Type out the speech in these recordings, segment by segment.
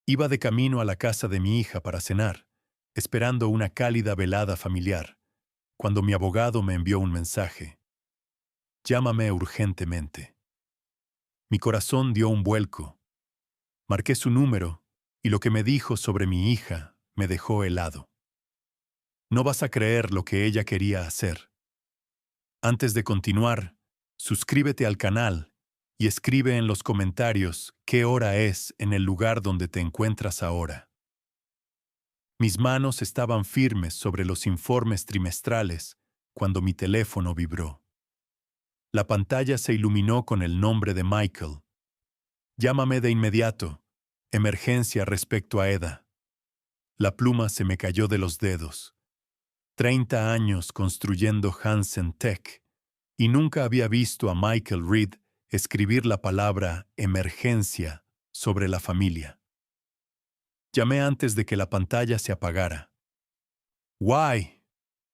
Iba de camino a la casa de mi hija para cenar, esperando una cálida velada familiar, cuando mi abogado me envió un mensaje. Llámame urgentemente. Mi corazón dio un vuelco. Marqué su número y lo que me dijo sobre mi hija me dejó helado. No vas a creer lo que ella quería hacer. Antes de continuar, suscríbete al canal y escribe en los comentarios qué hora es en el lugar donde te encuentras ahora. Mis manos estaban firmes sobre los informes trimestrales cuando mi teléfono vibró. La pantalla se iluminó con el nombre de Michael. Llámame de inmediato. Emergencia respecto a Eda. La pluma se me cayó de los dedos. 30 años construyendo Hansen Tech, y nunca había visto a Michael Reed escribir la palabra emergencia sobre la familia. Llamé antes de que la pantalla se apagara. «Why?»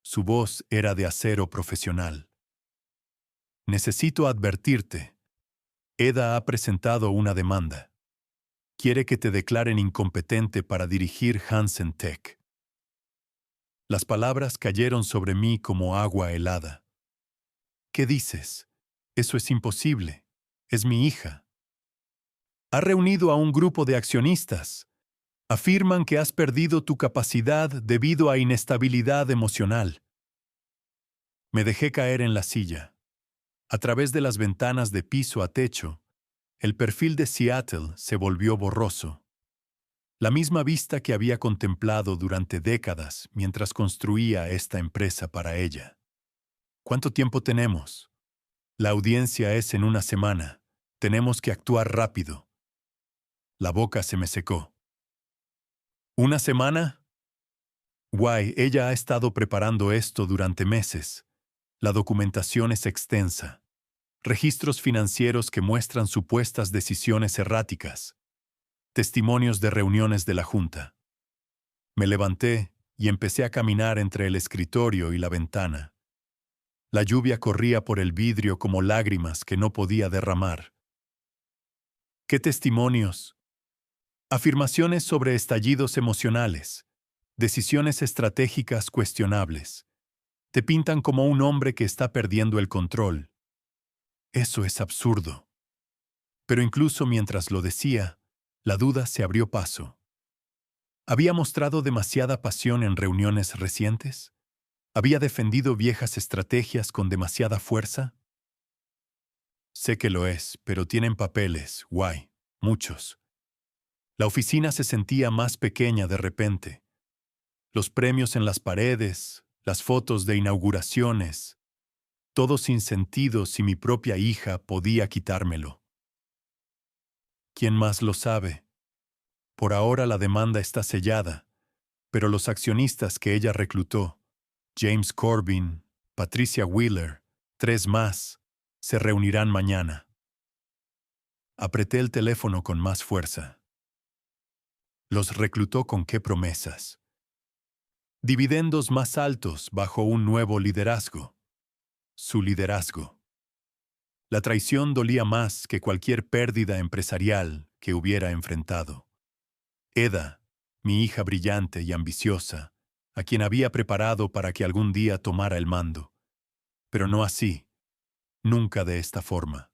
Su voz era de acero profesional. «Necesito advertirte. Eda ha presentado una demanda. Quiere que te declaren incompetente para dirigir Hansen Tech». Las palabras cayeron sobre mí como agua helada. «¿Qué dices? Eso es imposible. Es mi hija». «Ha reunido a un grupo de accionistas. Afirman que has perdido tu capacidad debido a inestabilidad emocional». Me dejé caer en la silla. A través de las ventanas de piso a techo, el perfil de Seattle se volvió borroso. La misma vista que había contemplado durante décadas mientras construía esta empresa para ella. ¿Cuánto tiempo tenemos? La audiencia es en una semana. Tenemos que actuar rápido. La boca se me secó. ¿Una semana? Guay, ella ha estado preparando esto durante meses. La documentación es extensa. Registros financieros que muestran supuestas decisiones erráticas. Testimonios de reuniones de la Junta. Me levanté y empecé a caminar entre el escritorio y la ventana. La lluvia corría por el vidrio como lágrimas que no podía derramar. ¿Qué testimonios? Afirmaciones sobre estallidos emocionales, decisiones estratégicas cuestionables. Te pintan como un hombre que está perdiendo el control. Eso es absurdo. Pero incluso mientras lo decía, la duda se abrió paso. ¿Había mostrado demasiada pasión en reuniones recientes? ¿Había defendido viejas estrategias con demasiada fuerza? Sé que lo es, pero tienen papeles, guay, muchos. La oficina se sentía más pequeña de repente. Los premios en las paredes, las fotos de inauguraciones, todo sin sentido si mi propia hija podía quitármelo. ¿Quién más lo sabe? Por ahora la demanda está sellada, pero los accionistas que ella reclutó, James Corbin, Patricia Wheeler, 3 más, se reunirán mañana. Apreté el teléfono con más fuerza. ¿Los reclutó con qué promesas? Dividendos más altos bajo un nuevo liderazgo. Su liderazgo. La traición dolía más que cualquier pérdida empresarial que hubiera enfrentado. Eda, mi hija brillante y ambiciosa, a quien había preparado para que algún día tomara el mando. Pero no así, nunca de esta forma.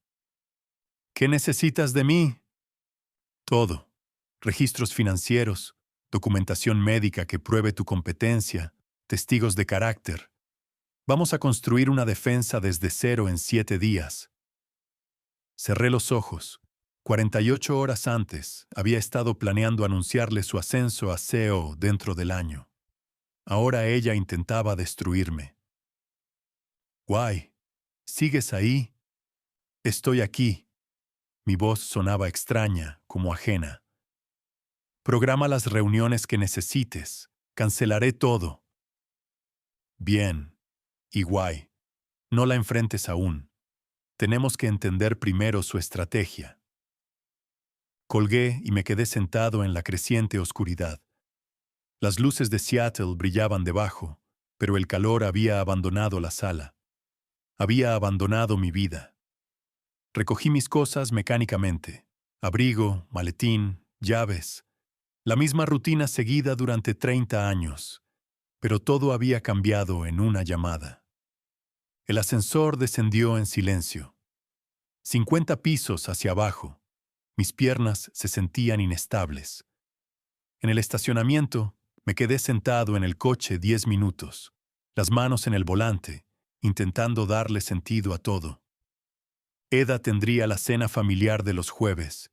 ¿Qué necesitas de mí? Todo. Registros financieros, documentación médica que pruebe tu competencia, testigos de carácter. Vamos a construir una defensa desde cero en 7 días. Cerré los ojos. 48 horas antes, había estado planeando anunciarle su ascenso a CEO dentro del año. Ahora ella intentaba destruirme. «Guay, ¿sigues ahí?» «Estoy aquí». Mi voz sonaba extraña, como ajena. «Programa las reuniones que necesites. Cancelaré todo». «Bien. Y guay. No la enfrentes aún. Tenemos que entender primero su estrategia». Colgué y me quedé sentado en la creciente oscuridad. Las luces de Seattle brillaban debajo, pero el calor había abandonado la sala. Había abandonado mi vida. Recogí mis cosas mecánicamente. Abrigo, maletín, llaves. La misma rutina seguida durante 30 años, pero todo había cambiado en una llamada. El ascensor descendió en silencio. 50 pisos hacia abajo. Mis piernas se sentían inestables. En el estacionamiento, me quedé sentado en el coche 10 minutos, las manos en el volante, intentando darle sentido a todo. Eda tendría la cena familiar de los jueves.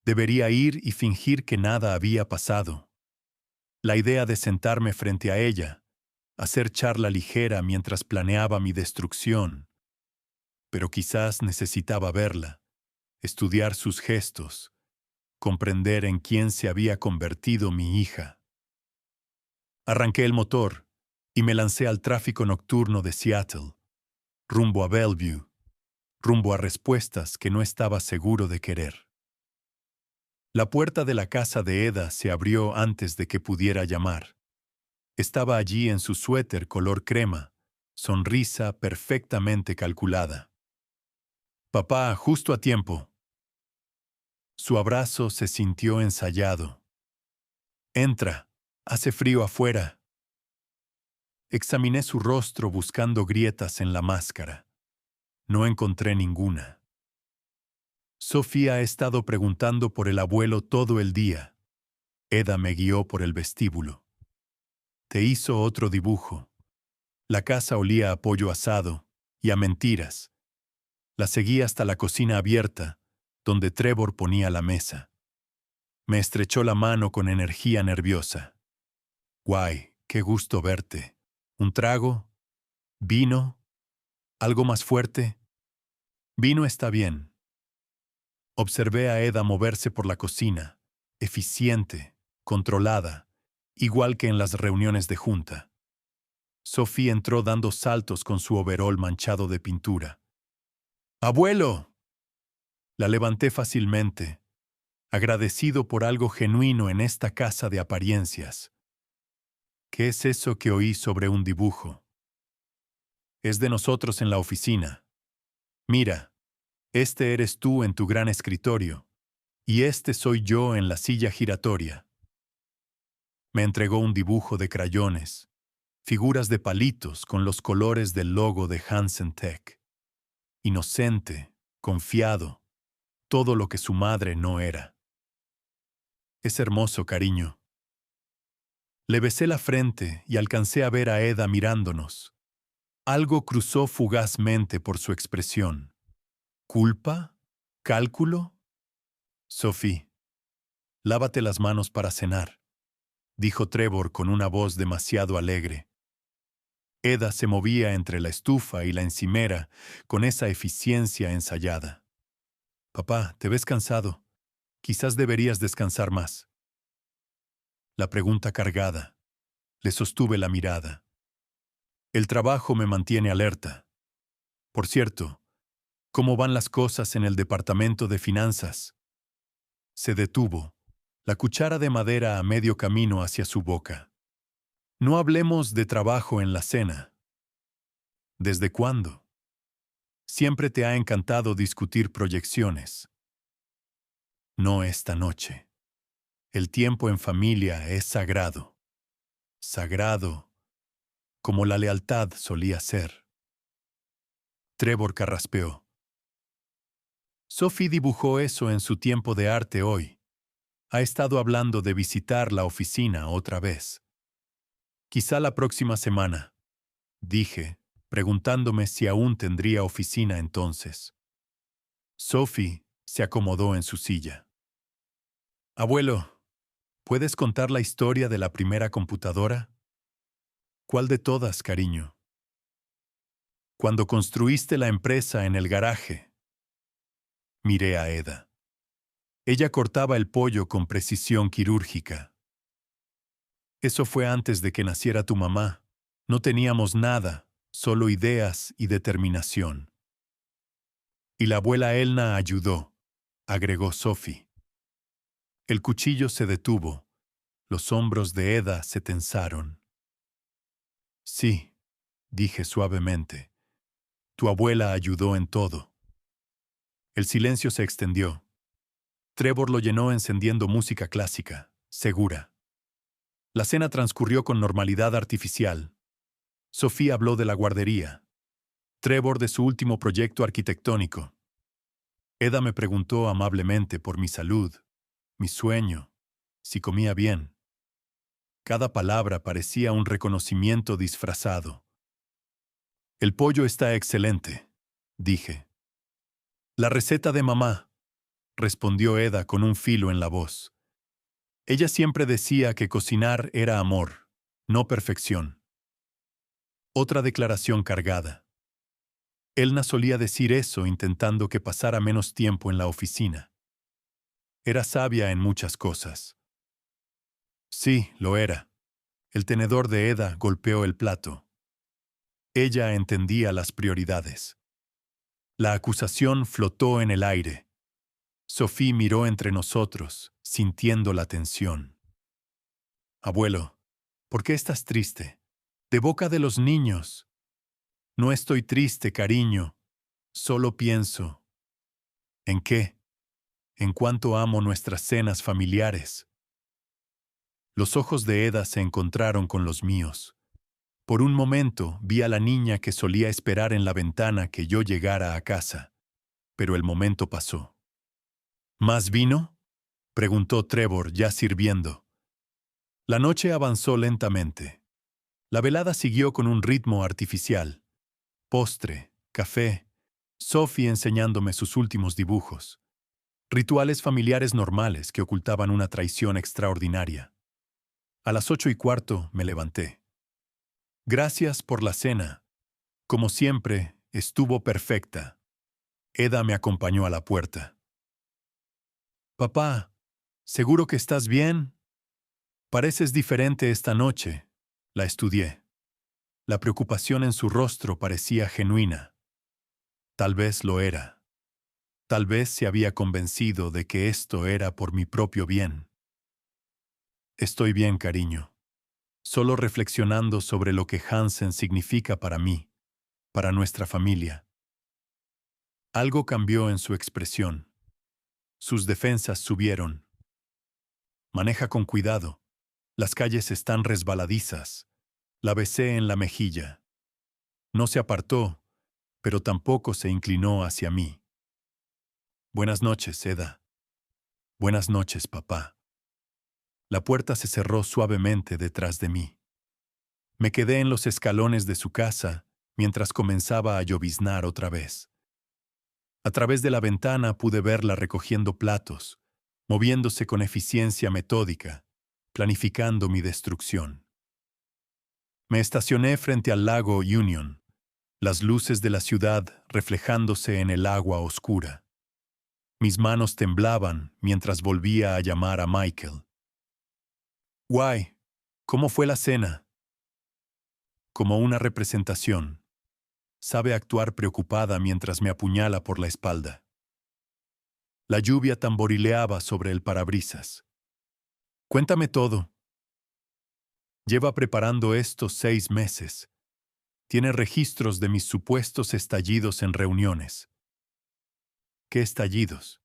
Debería ir y fingir que nada había pasado. La idea de sentarme frente a ella, hacer charla ligera mientras planeaba mi destrucción. Pero quizás necesitaba verla, estudiar sus gestos, comprender en quién se había convertido mi hija. Arranqué el motor y me lancé al tráfico nocturno de Seattle, rumbo a Bellevue, rumbo a respuestas que no estaba seguro de querer. La puerta de la casa de Eda se abrió antes de que pudiera llamar. Estaba allí en su suéter color crema, sonrisa perfectamente calculada. Papá, justo a tiempo. Su abrazo se sintió ensayado. Entra, hace frío afuera. Examiné su rostro buscando grietas en la máscara. No encontré ninguna. Sofía ha estado preguntando por el abuelo todo el día. Eda me guió por el vestíbulo. Te hizo otro dibujo. La casa olía a pollo asado y a mentiras. La seguí hasta la cocina abierta, donde Trevor ponía la mesa. Me estrechó la mano con energía nerviosa. Guay, qué gusto verte. ¿Un trago? ¿Vino? ¿Algo más fuerte? Vino está bien. Observé a Eda moverse por la cocina, eficiente, controlada, igual que en las reuniones de junta. Sophie entró dando saltos con su overol manchado de pintura. ¡Abuelo! La levanté fácilmente, agradecido por algo genuino en esta casa de apariencias. ¿Qué es eso que oí sobre un dibujo? Es de nosotros en la oficina. Mira, este eres tú en tu gran escritorio, y este soy yo en la silla giratoria. Me entregó un dibujo de crayones, figuras de palitos con los colores del logo de Hansen Tech. Inocente, confiado, todo lo que su madre no era. Es hermoso, cariño. Le besé la frente y alcancé a ver a Eda mirándonos. Algo cruzó fugazmente por su expresión. ¿Culpa? ¿Cálculo? Sophie, lávate las manos para cenar, dijo Trevor con una voz demasiado alegre. Eda se movía entre la estufa y la encimera con esa eficiencia ensayada. Papá, te ves cansado. Quizás deberías descansar más. La pregunta cargada. Le sostuve la mirada. El trabajo me mantiene alerta. Por cierto, ¿cómo van las cosas en el departamento de finanzas? Se detuvo, la cuchara de madera a medio camino hacia su boca. No hablemos de trabajo en la cena. ¿Desde cuándo? Siempre te ha encantado discutir proyecciones. No esta noche. El tiempo en familia es sagrado. Sagrado, como la lealtad solía ser. Trevor carraspeó. Sophie dibujó eso en su tiempo de arte hoy. Ha estado hablando de visitar la oficina otra vez. Quizá la próxima semana, dije, preguntándome si aún tendría oficina entonces. Sophie se acomodó en su silla. Abuelo, ¿puedes contar la historia de la primera computadora? ¿Cuál de todas, cariño? Cuando construiste la empresa en el garaje. Miré a Eda. Ella cortaba el pollo con precisión quirúrgica. Eso fue antes de que naciera tu mamá. No teníamos nada, solo ideas y determinación. Y la abuela Elna ayudó, agregó Sophie. El cuchillo se detuvo. Los hombros de Eda se tensaron. Sí, dije suavemente. Tu abuela ayudó en todo. El silencio se extendió. Trevor lo llenó encendiendo música clásica, segura. La cena transcurrió con normalidad artificial. Sofía habló de la guardería. Trevor de su último proyecto arquitectónico. Eda me preguntó amablemente por mi salud, mi sueño, si comía bien. Cada palabra parecía un reconocimiento disfrazado. El pollo está excelente, dije. La receta de mamá, respondió Eda con un filo en la voz. Ella siempre decía que cocinar era amor, no perfección. Otra declaración cargada. Elna solía decir eso intentando que pasara menos tiempo en la oficina. Era sabia en muchas cosas. Sí, lo era. El tenedor de Eda golpeó el plato. Ella entendía las prioridades. La acusación flotó en el aire. Sophie miró entre nosotros, sintiendo la tensión. Abuelo, ¿por qué estás triste? De boca de los niños. No estoy triste, cariño. Solo pienso. ¿En qué? En cuánto amo nuestras cenas familiares. Los ojos de Eda se encontraron con los míos. Por un momento vi a la niña que solía esperar en la ventana que yo llegara a casa. Pero el momento pasó. ¿Más vino? Preguntó Trevor, ya sirviendo. La noche avanzó lentamente. La velada siguió con un ritmo artificial. Postre, café, Sophie enseñándome sus últimos dibujos. Rituales familiares normales que ocultaban una traición extraordinaria. A las 8:15 me levanté. Gracias por la cena. Como siempre, estuvo perfecta. Eda me acompañó a la puerta. Papá, ¿seguro que estás bien? Pareces diferente esta noche. La estudié. La preocupación en su rostro parecía genuina. Tal vez lo era. Tal vez se había convencido de que esto era por mi propio bien. Estoy bien, cariño. Solo reflexionando sobre lo que Hansen significa para mí, para nuestra familia. Algo cambió en su expresión. Sus defensas subieron. Maneja con cuidado. Las calles están resbaladizas. La besé en la mejilla. No se apartó, pero tampoco se inclinó hacia mí. Buenas noches, Eda. Buenas noches, papá. La puerta se cerró suavemente detrás de mí. Me quedé en los escalones de su casa mientras comenzaba a lloviznar otra vez. A través de la ventana pude verla recogiendo platos, moviéndose con eficiencia metódica, planificando mi destrucción. Me estacioné frente al lago Union, las luces de la ciudad reflejándose en el agua oscura. Mis manos temblaban mientras volvía a llamar a Michael. Guay, ¿cómo fue la cena? Como una representación. Sabe actuar preocupada mientras me apuñala por la espalda. La lluvia tamborileaba sobre el parabrisas. Cuéntame todo. Lleva preparando esto 6 meses. Tiene registros de mis supuestos estallidos en reuniones. ¿Qué estallidos?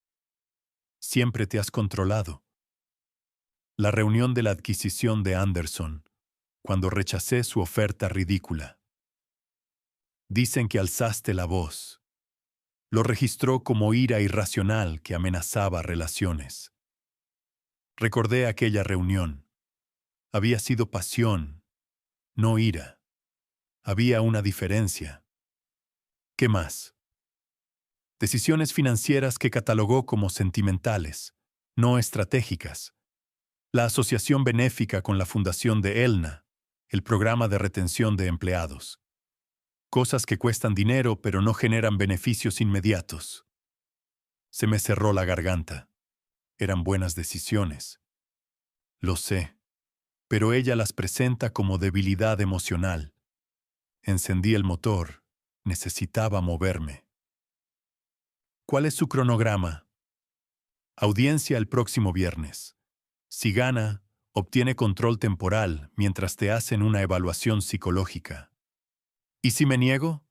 Siempre te has controlado. La reunión de la adquisición de Anderson, cuando rechacé su oferta ridícula. Dicen que alzaste la voz. Lo registró como ira irracional que amenazaba relaciones. Recordé aquella reunión. Había sido pasión, no ira. Había una diferencia. ¿Qué más? Decisiones financieras que catalogó como sentimentales, no estratégicas. La asociación benéfica con la fundación de Elna, el programa de retención de empleados. Cosas que cuestan dinero pero no generan beneficios inmediatos. Se me cerró la garganta. Eran buenas decisiones. Lo sé, pero ella las presenta como debilidad emocional. Encendí el motor. Necesitaba moverme. ¿Cuál es su cronograma? Audiencia el próximo viernes. Si gana, obtiene control temporal mientras te hacen una evaluación psicológica. ¿Y si me niego?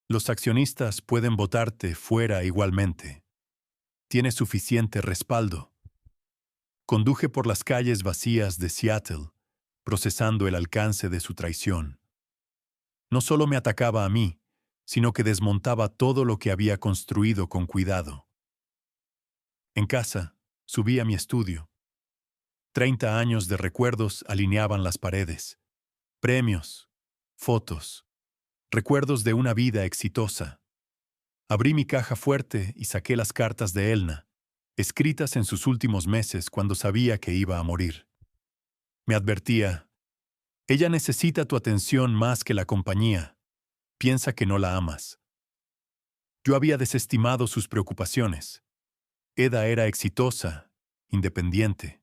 Los accionistas pueden votarte fuera igualmente. Tiene suficiente respaldo. Conduje por las calles vacías de Seattle, procesando el alcance de su traición. No solo me atacaba a mí, sino que desmontaba todo lo que había construido con cuidado. En casa, subí a mi estudio. 30 años de recuerdos alineaban las paredes. Premios, fotos, recuerdos de una vida exitosa. Abrí mi caja fuerte y saqué las cartas de Elna, escritas en sus últimos meses cuando sabía que iba a morir. Me advertía: ella necesita tu atención más que la compañía. Piensa que no la amas. Yo había desestimado sus preocupaciones. Eda era exitosa, independiente.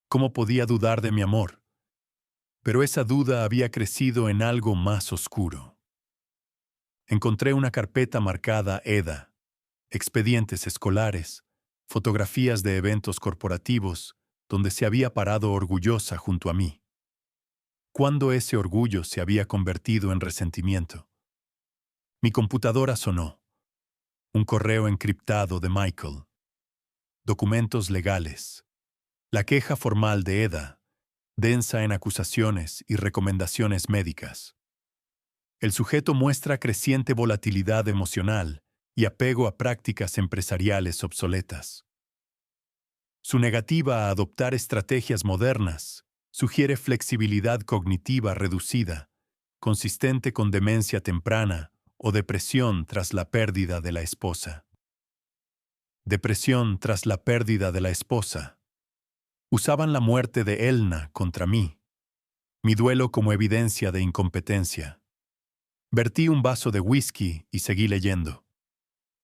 ¿Cómo podía dudar de mi amor? Pero esa duda había crecido en algo más oscuro. Encontré una carpeta marcada Eda, expedientes escolares, fotografías de eventos corporativos, donde se había parado orgullosa junto a mí. ¿Cuándo ese orgullo se había convertido en resentimiento? Mi computadora sonó. Un correo encriptado de Michael. Documentos legales. La queja formal de Eda, densa en acusaciones y recomendaciones médicas. El sujeto muestra creciente volatilidad emocional y apego a prácticas empresariales obsoletas. Su negativa a adoptar estrategias modernas sugiere flexibilidad cognitiva reducida, consistente con demencia temprana o depresión tras la pérdida de la esposa. Depresión tras la pérdida de la esposa. Usaban la muerte de Elna contra mí, mi duelo como evidencia de incompetencia. Vertí un vaso de whisky y seguí leyendo.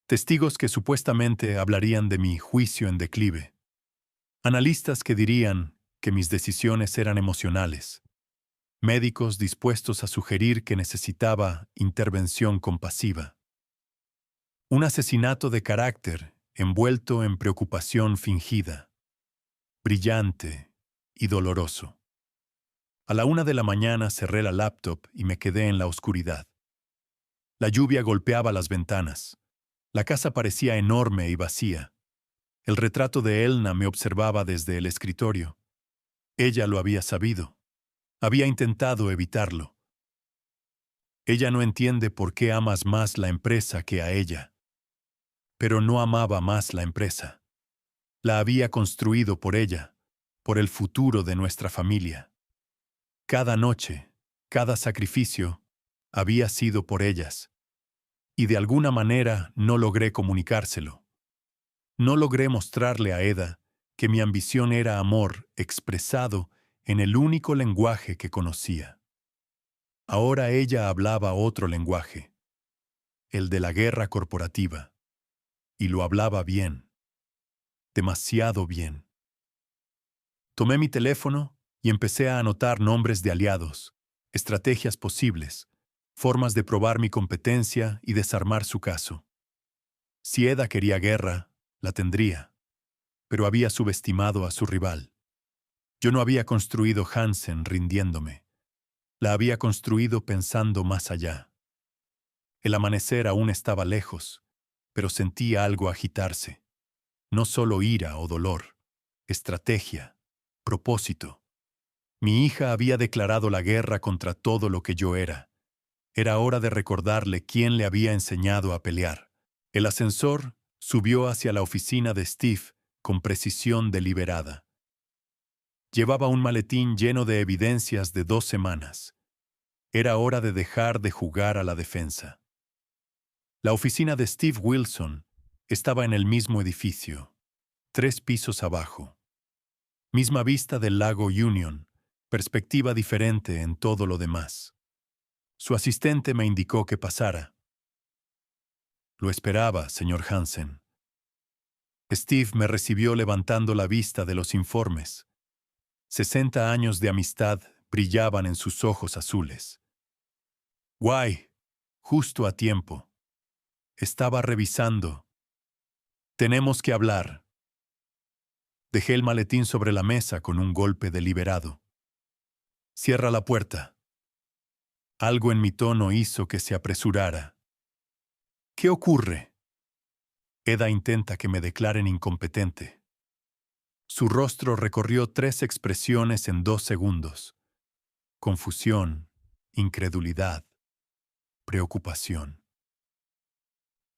Testigos que supuestamente hablarían de mi juicio en declive. Analistas que dirían que mis decisiones eran emocionales. Médicos dispuestos a sugerir que necesitaba intervención compasiva. Un asesinato de carácter envuelto en preocupación fingida. Brillante y doloroso. A la 1 de la mañana cerré la laptop y me quedé en la oscuridad. La lluvia golpeaba las ventanas. La casa parecía enorme y vacía. El retrato de Elna me observaba desde el escritorio. Ella lo había sabido. Había intentado evitarlo. Ella no entiende por qué amas más la empresa que a ella. Pero no amaba más la empresa. La había construido por ella, por el futuro de nuestra familia. Cada noche, cada sacrificio, había sido por ellas. Y de alguna manera no logré comunicárselo. No logré mostrarle a Eda que mi ambición era amor expresado en el único lenguaje que conocía. Ahora ella hablaba otro lenguaje, el de la guerra corporativa, y lo hablaba bien, demasiado bien. Tomé mi teléfono y empecé a anotar nombres de aliados, estrategias posibles, formas de probar mi competencia y desarmar su caso. Si Eda quería guerra, la tendría, pero había subestimado a su rival. Yo no había construido Hansen rindiéndome. La había construido pensando más allá. El amanecer aún estaba lejos, pero sentía algo agitarse. No solo ira o dolor, estrategia, propósito. Mi hija había declarado la guerra contra todo lo que yo era. Era hora de recordarle quién le había enseñado a pelear. El ascensor subió hacia la oficina de Steve con precisión deliberada. Llevaba un maletín lleno de evidencias de 2 semanas. Era hora de dejar de jugar a la defensa. La oficina de Steve Wilson estaba en el mismo edificio, 3 pisos abajo. Misma vista del lago Union, perspectiva diferente en todo lo demás. Su asistente me indicó que pasara. Lo esperaba, señor Hansen. Steve me recibió levantando la vista de los informes. 60 años de amistad brillaban en sus ojos azules. Guay, justo a tiempo. Estaba revisando. Tenemos que hablar. Dejé el maletín sobre la mesa con un golpe deliberado. Cierra la puerta. Algo en mi tono hizo que se apresurara. ¿Qué ocurre? Eda intenta que me declaren incompetente. Su rostro recorrió 3 expresiones en 2 segundos: confusión, incredulidad, preocupación.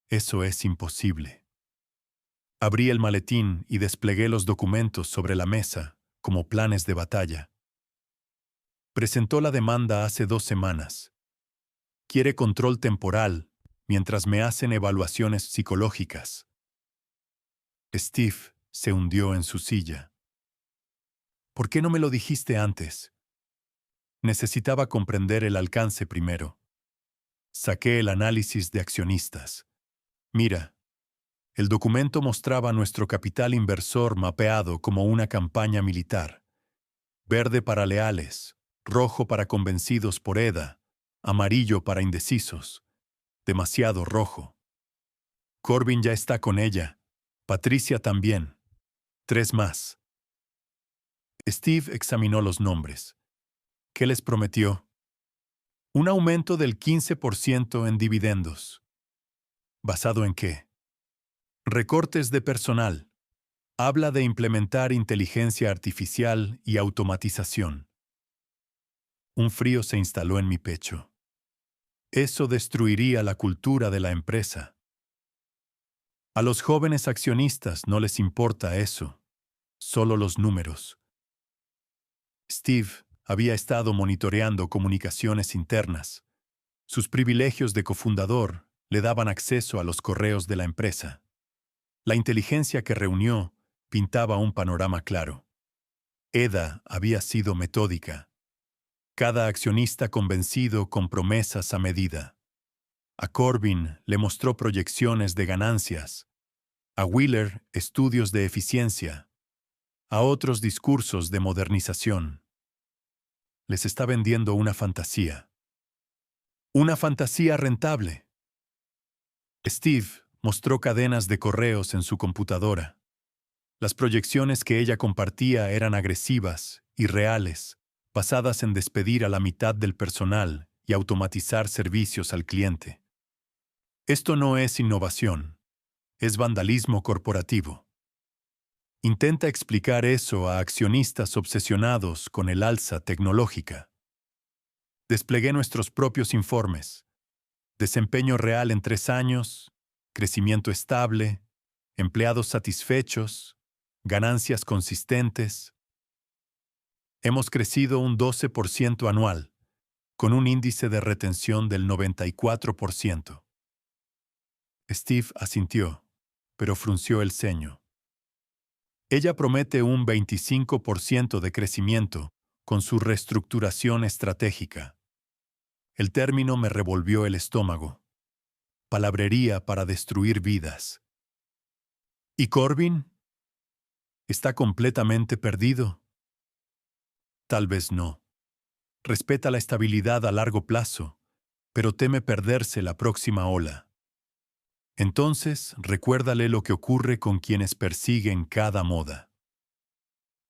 Eso es imposible. Abrí el maletín y desplegué los documentos sobre la mesa, como planes de batalla. Presentó la demanda hace 2 semanas. Quiere control temporal mientras me hacen evaluaciones psicológicas. Steve se hundió en su silla. ¿Por qué no me lo dijiste antes? Necesitaba comprender el alcance primero. Saqué el análisis de accionistas. Mira, el documento mostraba nuestro capital inversor mapeado como una campaña militar. Verde para leales, rojo para convencidos por EDA, amarillo para indecisos. Demasiado rojo. Corbin ya está con ella. Patricia también. 3 más. Steve examinó los nombres. ¿Qué les prometió? Un aumento del 15% en dividendos. ¿Basado en qué? Recortes de personal. Habla de implementar inteligencia artificial y automatización. Un frío se instaló en mi pecho. Eso destruiría la cultura de la empresa. A los jóvenes accionistas no les importa eso, solo los números. Steve había estado monitoreando comunicaciones internas. Sus privilegios de cofundador le daban acceso a los correos de la empresa. La inteligencia que reunió pintaba un panorama claro. EDA había sido metódica. Cada accionista convencido con promesas a medida. A Corbin le mostró proyecciones de ganancias. A Wheeler estudios de eficiencia. A otros discursos de modernización. Les está vendiendo una fantasía. Una fantasía rentable. Steve mostró cadenas de correos en su computadora. Las proyecciones que ella compartía eran agresivas, irreales, basadas en despedir a la mitad del personal y automatizar servicios al cliente. Esto no es innovación, es vandalismo corporativo. Intenta explicar eso a accionistas obsesionados con el alza tecnológica. Desplegué nuestros propios informes. Desempeño real en 3 años, crecimiento estable, empleados satisfechos, ganancias consistentes. Hemos crecido un 12% anual, con un índice de retención del 94%. Steve asintió, pero frunció el ceño. Ella promete un 25% de crecimiento con su reestructuración estratégica. El término me revolvió el estómago. Palabrería para destruir vidas. ¿Y Corbin? ¿Está completamente perdido? Tal vez no. Respeta la estabilidad a largo plazo, pero teme perderse la próxima ola. Entonces, recuérdale lo que ocurre con quienes persiguen cada moda.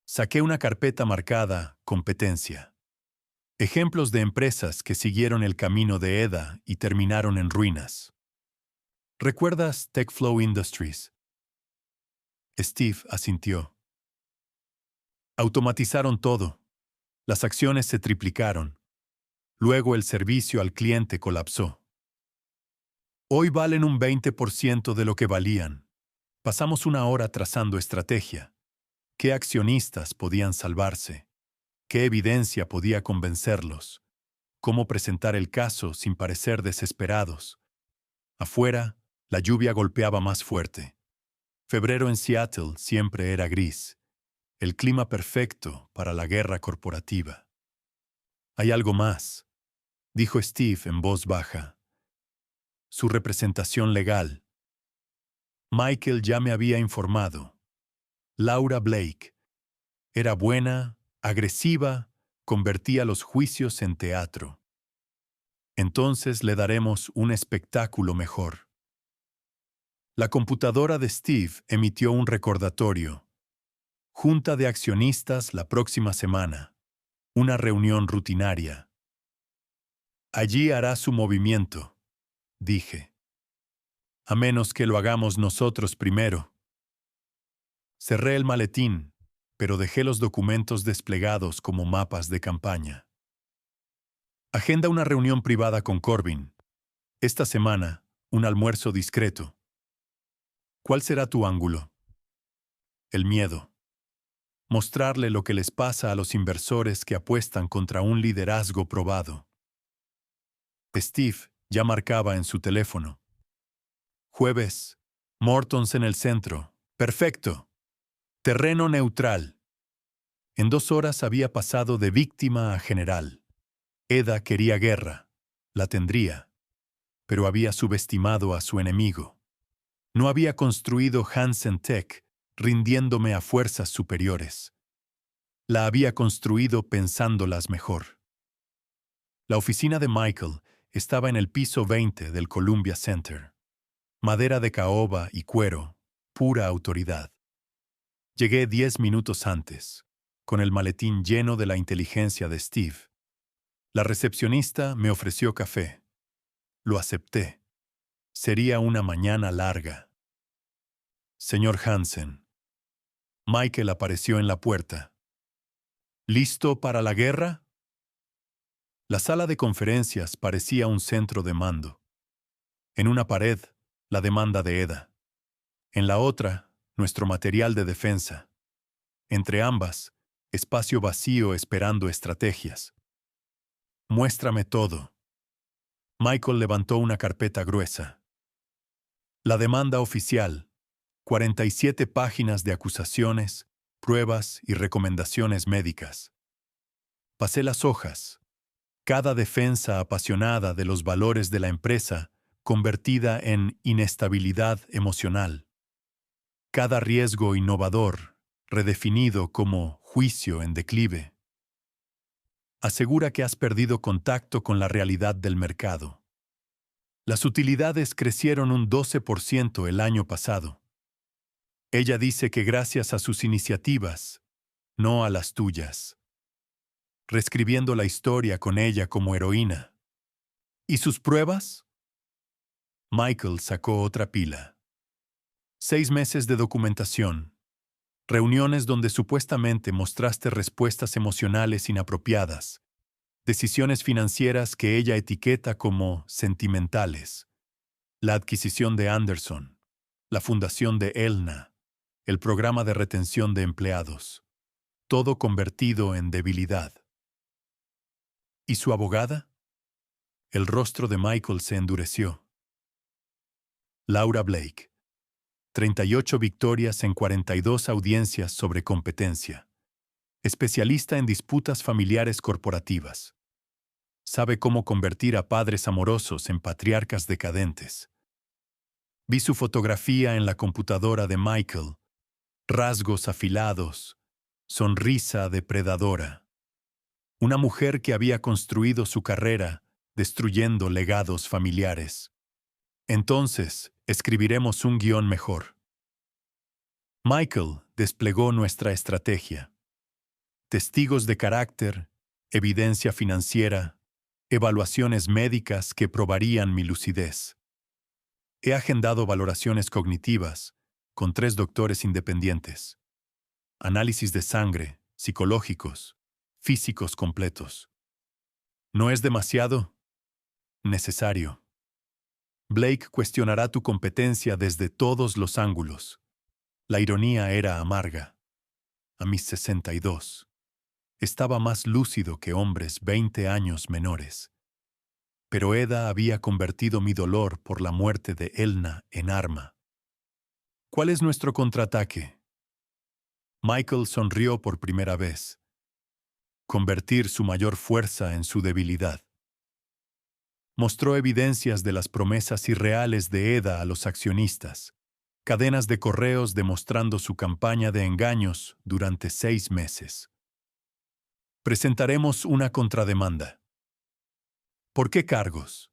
Saqué una carpeta marcada Competencia. Ejemplos de empresas que siguieron el camino de EDA y terminaron en ruinas. ¿Recuerdas TechFlow Industries? Steve asintió. Automatizaron todo. Las acciones se triplicaron. Luego el servicio al cliente colapsó. Hoy valen un 20% de lo que valían. Pasamos 1 hora trazando estrategia. ¿Qué accionistas podían salvarse? ¿Qué evidencia podía convencerlos? ¿Cómo presentar el caso sin parecer desesperados? Afuera, la lluvia golpeaba más fuerte. Febrero en Seattle siempre era gris. El clima perfecto para la guerra corporativa. Hay algo más, dijo Steve en voz baja. Su representación legal. Michael ya me había informado. Laura Blake. Era buena, agresiva, convertía los juicios en teatro. Entonces le daremos un espectáculo mejor. La computadora de Steve emitió un recordatorio. Junta de accionistas la próxima semana. Una reunión rutinaria. Allí hará su movimiento, dije. A menos que lo hagamos nosotros primero. Cerré el maletín pero dejé los documentos desplegados como mapas de campaña. Agenda una reunión privada con Corbin. Esta semana, un almuerzo discreto. ¿Cuál será tu ángulo? El miedo. Mostrarle lo que les pasa a los inversores que apuestan contra un liderazgo probado. Steve ya marcaba en su teléfono. Jueves. Mortons en el centro. Perfecto. Terreno neutral. En 2 horas había pasado de víctima a general. Eda quería guerra. La tendría. Pero había subestimado a su enemigo. No había construido Hansen Tech rindiéndome a fuerzas superiores. La había construido pensándolas mejor. La oficina de Michael estaba en el piso 20 del Columbia Center. Madera de caoba y cuero, pura autoridad. Llegué 10 minutos antes, con el maletín lleno de la inteligencia de Steve. La recepcionista me ofreció café. Lo acepté. Sería una mañana larga. Señor Hansen. Michael apareció en la puerta. ¿Listo para la guerra? La sala de conferencias parecía un centro de mando. En una pared, la demanda de Eda. En la otra, nuestro material de defensa. Entre ambas, espacio vacío esperando estrategias. Muéstrame todo. Michael levantó una carpeta gruesa. La demanda oficial, 47 páginas de acusaciones, pruebas y recomendaciones médicas. Pasé las hojas. Cada defensa apasionada de los valores de la empresa convertida en inestabilidad emocional. Cada riesgo innovador, redefinido como juicio en declive. Asegura que has perdido contacto con la realidad del mercado. Las utilidades crecieron un 12% el año pasado. Ella dice que gracias a sus iniciativas, no a las tuyas. Reescribiendo la historia con ella como heroína. ¿Y sus pruebas? Michael sacó otra pila. 6 meses de documentación. Reuniones donde supuestamente mostraste respuestas emocionales inapropiadas. Decisiones financieras que ella etiqueta como sentimentales. La adquisición de Anderson. La fundación de Elna. El programa de retención de empleados. Todo convertido en debilidad. ¿Y su abogada? El rostro de Michael se endureció. Laura Blake. 38 victorias en 42 audiencias sobre competencia. Especialista en disputas familiares corporativas. Sabe cómo convertir a padres amorosos en patriarcas decadentes. Vi su fotografía en la computadora de Michael. Rasgos afilados. Sonrisa depredadora. Una mujer que había construido su carrera destruyendo legados familiares. Entonces, escribiremos un guión mejor. Michael desplegó nuestra estrategia. Testigos de carácter, evidencia financiera, evaluaciones médicas que probarían mi lucidez. He agendado valoraciones cognitivas con 3 doctores independientes. Análisis de sangre, psicológicos, físicos completos. ¿No es demasiado? Necesario. Blake cuestionará tu competencia desde todos los ángulos. La ironía era amarga. A mis 62. Estaba más lúcido que hombres 20 años menores. Pero Eda había convertido mi dolor por la muerte de Elna en arma. ¿Cuál es nuestro contraataque? Michael sonrió por primera vez. Convertir su mayor fuerza en su debilidad. Mostró evidencias de las promesas irreales de Eda a los accionistas. Cadenas de correos demostrando su campaña de engaños durante 6 meses. Presentaremos una contrademanda. ¿Por qué cargos?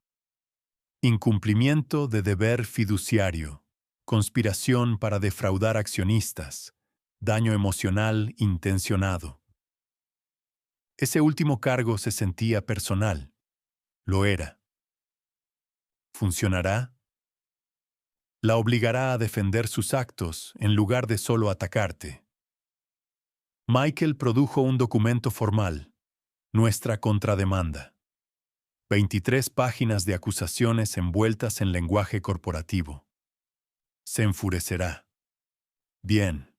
Incumplimiento de deber fiduciario, conspiración para defraudar accionistas, daño emocional intencionado. Ese último cargo se sentía personal. Lo era. ¿Funcionará? La obligará a defender sus actos en lugar de solo atacarte. Michael produjo un documento formal, nuestra contrademanda. 23 páginas de acusaciones envueltas en lenguaje corporativo. Se enfurecerá. Bien.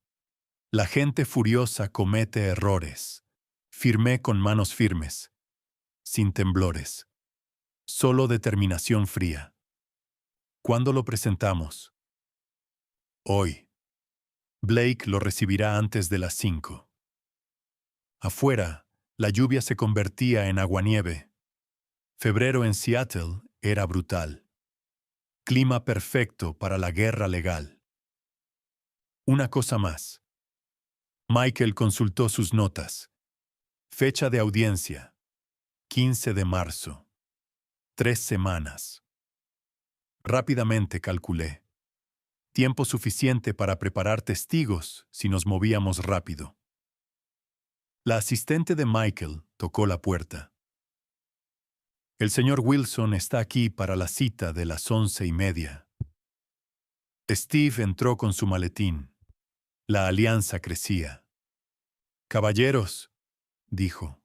La gente furiosa comete errores. Firmé con manos firmes, sin temblores. Solo determinación fría. ¿Cuándo lo presentamos? Hoy. Blake lo recibirá antes de las 5. Afuera, la lluvia se convertía en aguanieve. Febrero en Seattle era brutal. Clima perfecto para la guerra legal. Una cosa más. Michael consultó sus notas. Fecha de audiencia. 15 de marzo. 3 semanas. Rápidamente calculé. Tiempo suficiente para preparar testigos si nos movíamos rápido. La asistente de Michael tocó la puerta. El señor Wilson está aquí para la cita de las 11:30. Steve entró con su maletín. La alianza crecía. Caballeros, dijo,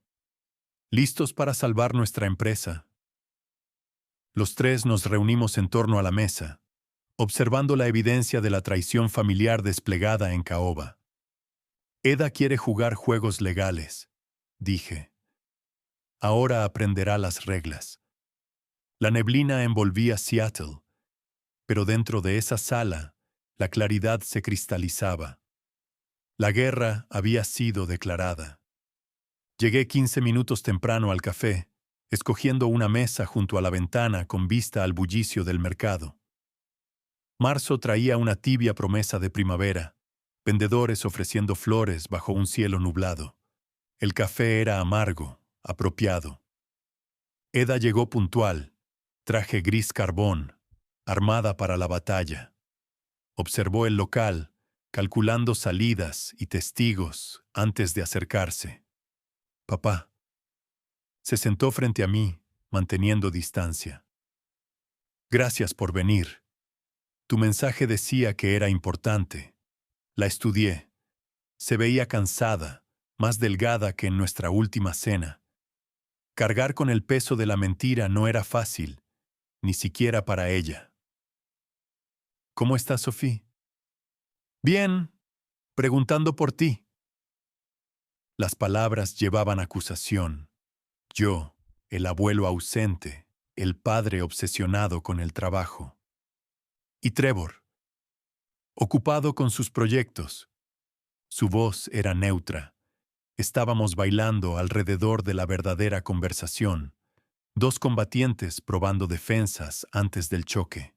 listos para salvar nuestra empresa. Los tres nos reunimos en torno a la mesa, observando la evidencia de la traición familiar desplegada en caoba. Eda quiere jugar juegos legales, dije. Ahora aprenderá las reglas. La neblina envolvía Seattle, pero dentro de esa sala, la claridad se cristalizaba. La guerra había sido declarada. Llegué 15 minutos temprano al café, escogiendo una mesa junto a la ventana con vista al bullicio del mercado. Marzo traía una tibia promesa de primavera, vendedores ofreciendo flores bajo un cielo nublado. El café era amargo, apropiado. Eda llegó puntual, traje gris carbón, armada para la batalla. Observó el local, calculando salidas y testigos antes de acercarse. Papá. Se sentó frente a mí, manteniendo distancia. Gracias por venir. Tu mensaje decía que era importante. La estudié. Se veía cansada, más delgada que en nuestra última cena. Cargar con el peso de la mentira no era fácil, ni siquiera para ella. ¿Cómo estás, Sophie? Bien, preguntando por ti. Las palabras llevaban acusación. Yo, el abuelo ausente, el padre obsesionado con el trabajo. Y Trevor, ocupado con sus proyectos. Su voz era neutra. Estábamos bailando alrededor de la verdadera conversación, dos combatientes probando defensas antes del choque.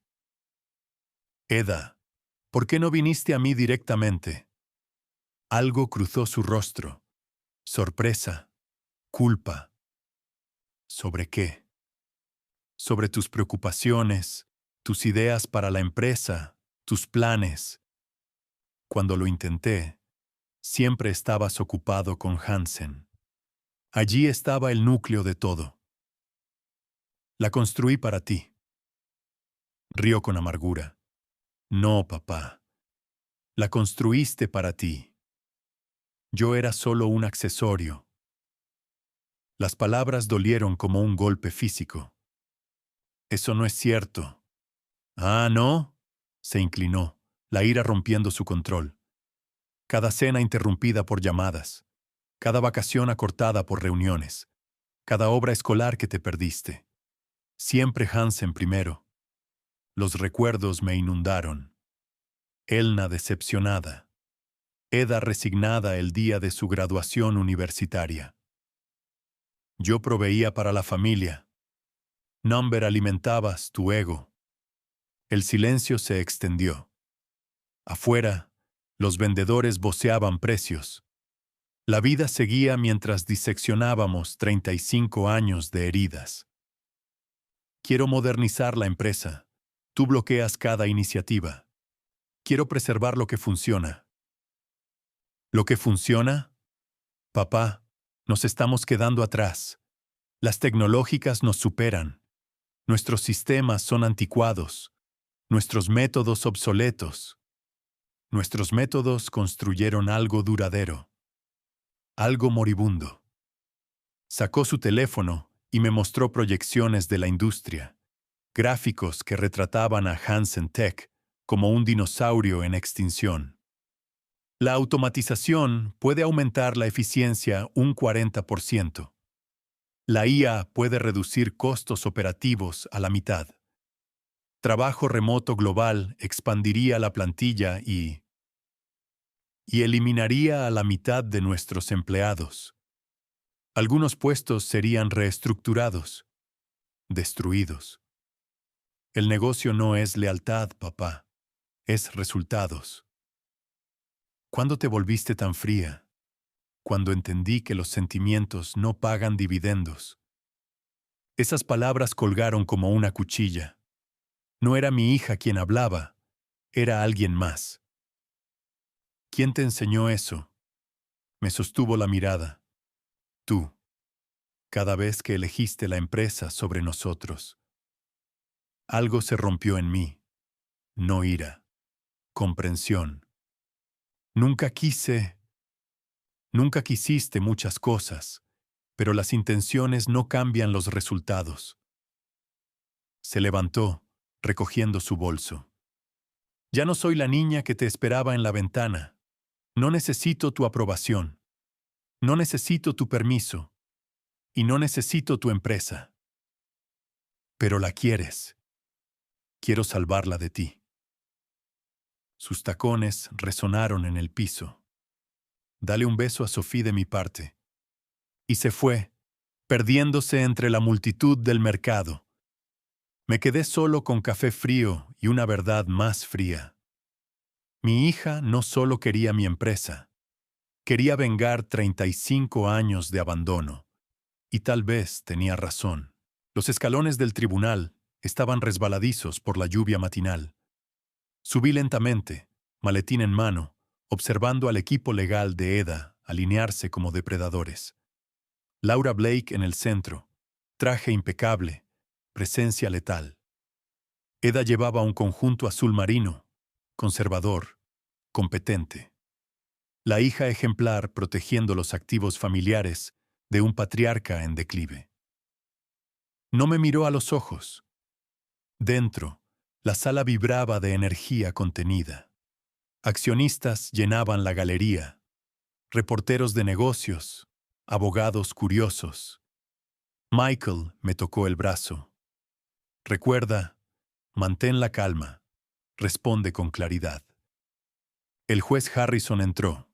Eda, ¿por qué no viniste a mí directamente? Algo cruzó su rostro. Sorpresa, culpa. ¿Sobre qué? Sobre tus preocupaciones, tus ideas para la empresa, tus planes. Cuando lo intenté, siempre estabas ocupado con Hansen. Allí estaba el núcleo de todo. La construí para ti. Rió con amargura. No, papá. La construiste para ti. Yo era solo un accesorio. Las palabras dolieron como un golpe físico. Eso no es cierto. Ah, ¿no? Se inclinó, la ira rompiendo su control. Cada cena interrumpida por llamadas. Cada vacación acortada por reuniones. Cada obra escolar que te perdiste. Siempre Hansen primero. Los recuerdos me inundaron. Elna decepcionada. Eda resignada el día de su graduación universitaria. Yo proveía para la familia. Number alimentabas tu ego. El silencio se extendió. Afuera, los vendedores voceaban precios. La vida seguía mientras diseccionábamos 35 años de heridas. Quiero modernizar la empresa. Tú bloqueas cada iniciativa. Quiero preservar lo que funciona. ¿Lo que funciona? Papá, nos estamos quedando atrás. Las tecnológicas nos superan. Nuestros sistemas son anticuados. Nuestros métodos obsoletos. Nuestros métodos construyeron algo duradero. algo moribundo. Sacó su teléfono y me mostró proyecciones de la industria, gráficos que retrataban a Hansen Tech como un dinosaurio en extinción. La automatización puede aumentar la eficiencia un 40%. La IA puede reducir costos operativos a la mitad. Trabajo remoto global expandiría la plantilla y eliminaría a la mitad de nuestros empleados. Algunos puestos serían reestructurados, destruidos. El negocio no es lealtad, papá, es resultados. ¿Cuándo te volviste tan fría? Cuando entendí que los sentimientos no pagan dividendos. Esas palabras colgaron como una cuchilla. No era mi hija quien hablaba, era alguien más. ¿Quién te enseñó eso? Me sostuvo la mirada. Tú, cada vez que elegiste la empresa sobre nosotros. Algo se rompió en mí. No ira, comprensión. Nunca quisiste muchas cosas, pero las intenciones no cambian los resultados. Se levantó, recogiendo su bolso. Ya no soy la niña que te esperaba en la ventana. No necesito tu aprobación. No necesito tu permiso. Y no necesito tu empresa. Pero la quieres. Quiero salvarla de ti. Sus tacones resonaron en el piso. Dale un beso a Sophie de mi parte. Y se fue, perdiéndose entre la multitud del mercado. Me quedé solo con café frío y una verdad más fría. Mi hija no solo quería mi empresa, quería vengar 35 años de abandono. Y tal vez tenía razón. Los escalones del tribunal estaban resbaladizos por la lluvia matinal. Subí lentamente, maletín en mano, observando al equipo legal de EDA alinearse como depredadores. Laura Blake en el centro, traje impecable, presencia letal. EDA llevaba un conjunto azul marino, conservador, competente. La hija ejemplar protegiendo los activos familiares de un patriarca en declive. No me miró a los ojos. Dentro, la sala vibraba de energía contenida. Accionistas llenaban la galería, reporteros de negocios, abogados curiosos. Michael me tocó el brazo. Recuerda, mantén la calma, responde con claridad. El juez Harrison entró.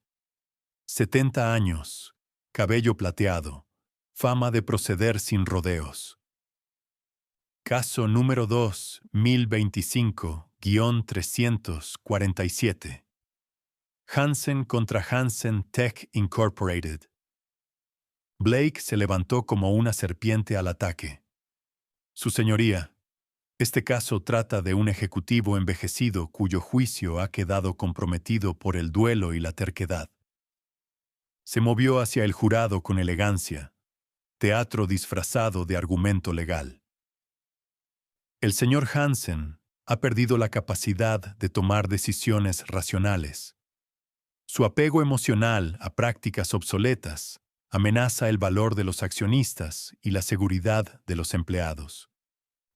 70 años, cabello plateado, fama de proceder sin rodeos. Caso número 2, 1025-347. Hansen contra Hansen Tech Incorporated. Blake se levantó como una serpiente al ataque. Su señoría, este caso trata de un ejecutivo envejecido cuyo juicio ha quedado comprometido por el duelo y la terquedad. Se movió hacia el jurado con elegancia, teatro disfrazado de argumento legal. El señor Hansen ha perdido la capacidad de tomar decisiones racionales. Su apego emocional a prácticas obsoletas amenaza el valor de los accionistas y la seguridad de los empleados.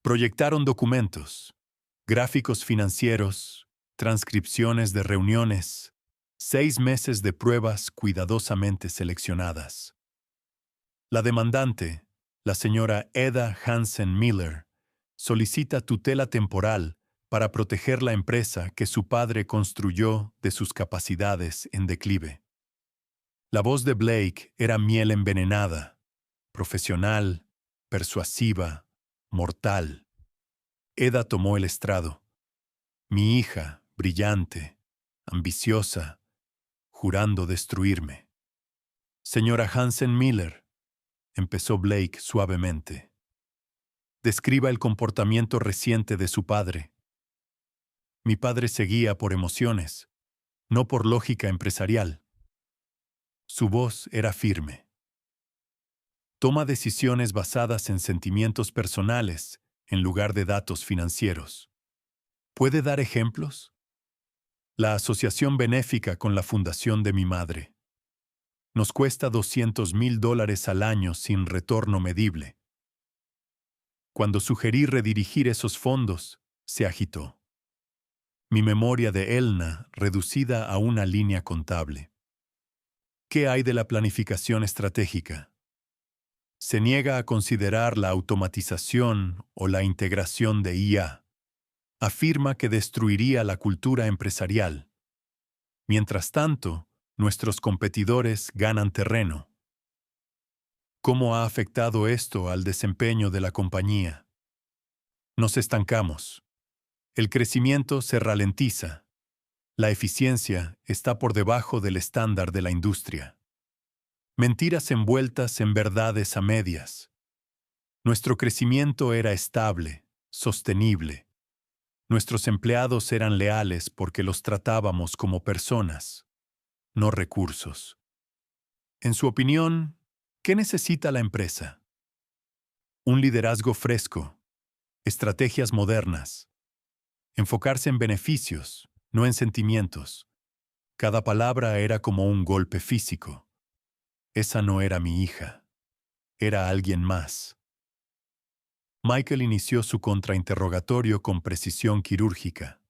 Proyectaron documentos, gráficos financieros, transcripciones de reuniones, 6 meses de pruebas cuidadosamente seleccionadas. La demandante, la señora Eda Hansen Miller, solicita tutela temporal para proteger la empresa que su padre construyó de sus capacidades en declive. La voz de Blake era miel envenenada, profesional, persuasiva, mortal. Eda tomó el estrado. Mi hija, brillante, ambiciosa, jurando destruirme. Señora Hansen Miller, empezó Blake suavemente. Describa el comportamiento reciente de su padre. Mi padre seguía por emociones, no por lógica empresarial. Su voz era firme. Toma decisiones basadas en sentimientos personales en lugar de datos financieros. ¿Puede dar ejemplos? La asociación benéfica con la fundación de mi madre. Nos cuesta $200,000 al año sin retorno medible. Cuando sugerí redirigir esos fondos, se agitó. Mi memoria de Elna reducida a una línea contable. ¿Qué hay de la planificación estratégica? Se niega a considerar la automatización o la integración de IA. Afirma que destruiría la cultura empresarial. Mientras tanto, nuestros competidores ganan terreno. ¿Cómo ha afectado esto al desempeño de la compañía? Nos estancamos. El crecimiento se ralentiza. La eficiencia está por debajo del estándar de la industria. Mentiras envueltas en verdades a medias. Nuestro crecimiento era estable, sostenible. Nuestros empleados eran leales porque los tratábamos como personas, no recursos. En su opinión, ¿qué necesita la empresa? Un liderazgo fresco, estrategias modernas, enfocarse en beneficios, no en sentimientos. Cada palabra era como un golpe físico. Esa no era mi hija, era alguien más. Michael inició su contrainterrogatorio con precisión quirúrgica.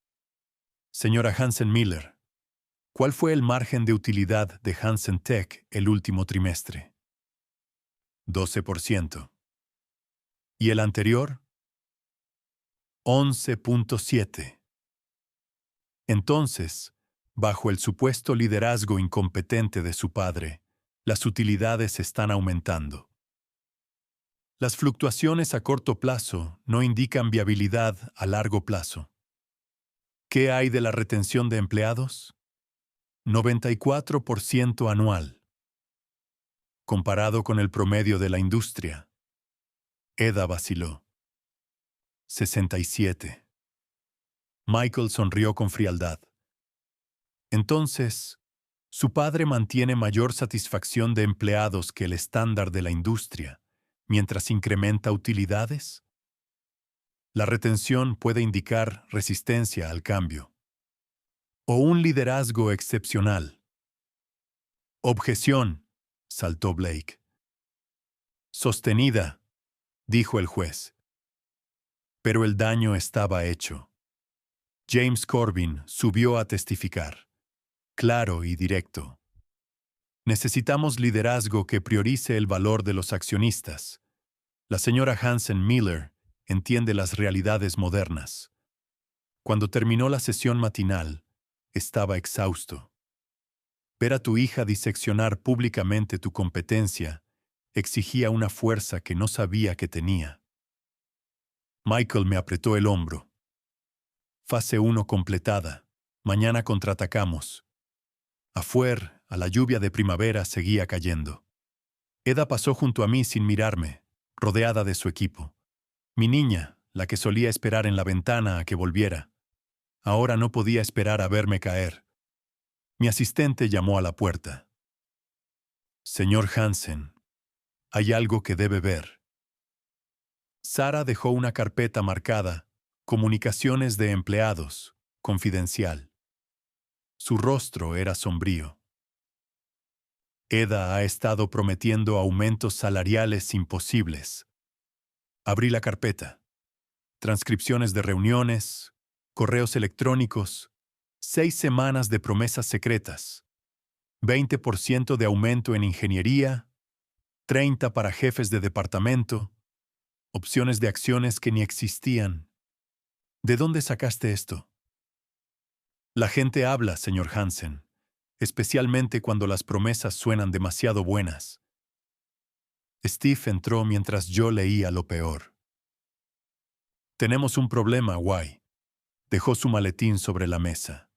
Señora Hansen Miller, ¿cuál fue el margen de utilidad de Hansen Tech el último trimestre? 12%. ¿Y el anterior? 11.7%. Entonces, bajo el supuesto liderazgo incompetente de su padre, las utilidades están aumentando. Las fluctuaciones a corto plazo no indican viabilidad a largo plazo. ¿Qué hay de la retención de empleados? 94% anual. Comparado con el promedio de la industria. Eda vaciló. 67. Michael sonrió con frialdad. Entonces, ¿su padre mantiene mayor satisfacción de empleados que el estándar de la industria, mientras incrementa utilidades? La retención puede indicar resistencia al cambio. O un liderazgo excepcional. Objeción, saltó Blake. Sostenida, dijo el juez. Pero el daño estaba hecho. James Corbin subió a testificar. Claro y directo. Necesitamos liderazgo que priorice el valor de los accionistas. La señora Hansen Miller entiende las realidades modernas. Cuando terminó la sesión matinal, estaba exhausto. Ver a tu hija diseccionar públicamente tu competencia exigía una fuerza que no sabía que tenía. Michael me apretó el hombro. Fase 1 completada. Mañana contraatacamos. Afuera, a la lluvia de primavera seguía cayendo. Eda pasó junto a mí sin mirarme, rodeada de su equipo. Mi niña, la que solía esperar en la ventana a que volviera, ahora no podía esperar a verme caer. Mi asistente llamó a la puerta. Señor Hansen, hay algo que debe ver. Sara dejó una carpeta marcada, Comunicaciones de empleados, confidencial. Su rostro era sombrío. Eda ha estado prometiendo aumentos salariales imposibles. Abrí la carpeta. Transcripciones de reuniones, correos electrónicos, 6 semanas de promesas secretas, 20% de aumento en ingeniería, 30 para jefes de departamento, opciones de acciones que ni existían. ¿De dónde sacaste esto? La gente habla, señor Hansen, especialmente cuando las promesas suenan demasiado buenas. Steve entró mientras yo leía lo peor. Tenemos un problema, Guy. Dejó su maletín sobre la mesa.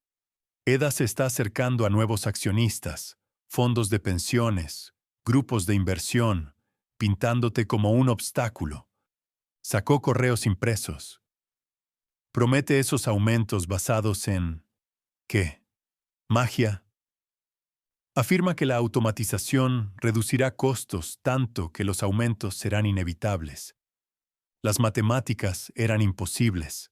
Eda se está acercando a nuevos accionistas, fondos de pensiones, grupos de inversión, pintándote como un obstáculo. Sacó correos impresos. Promete esos aumentos basados en... ¿qué? ¿Magia? Afirma que la automatización reducirá costos tanto que los aumentos serán inevitables. Las matemáticas eran imposibles.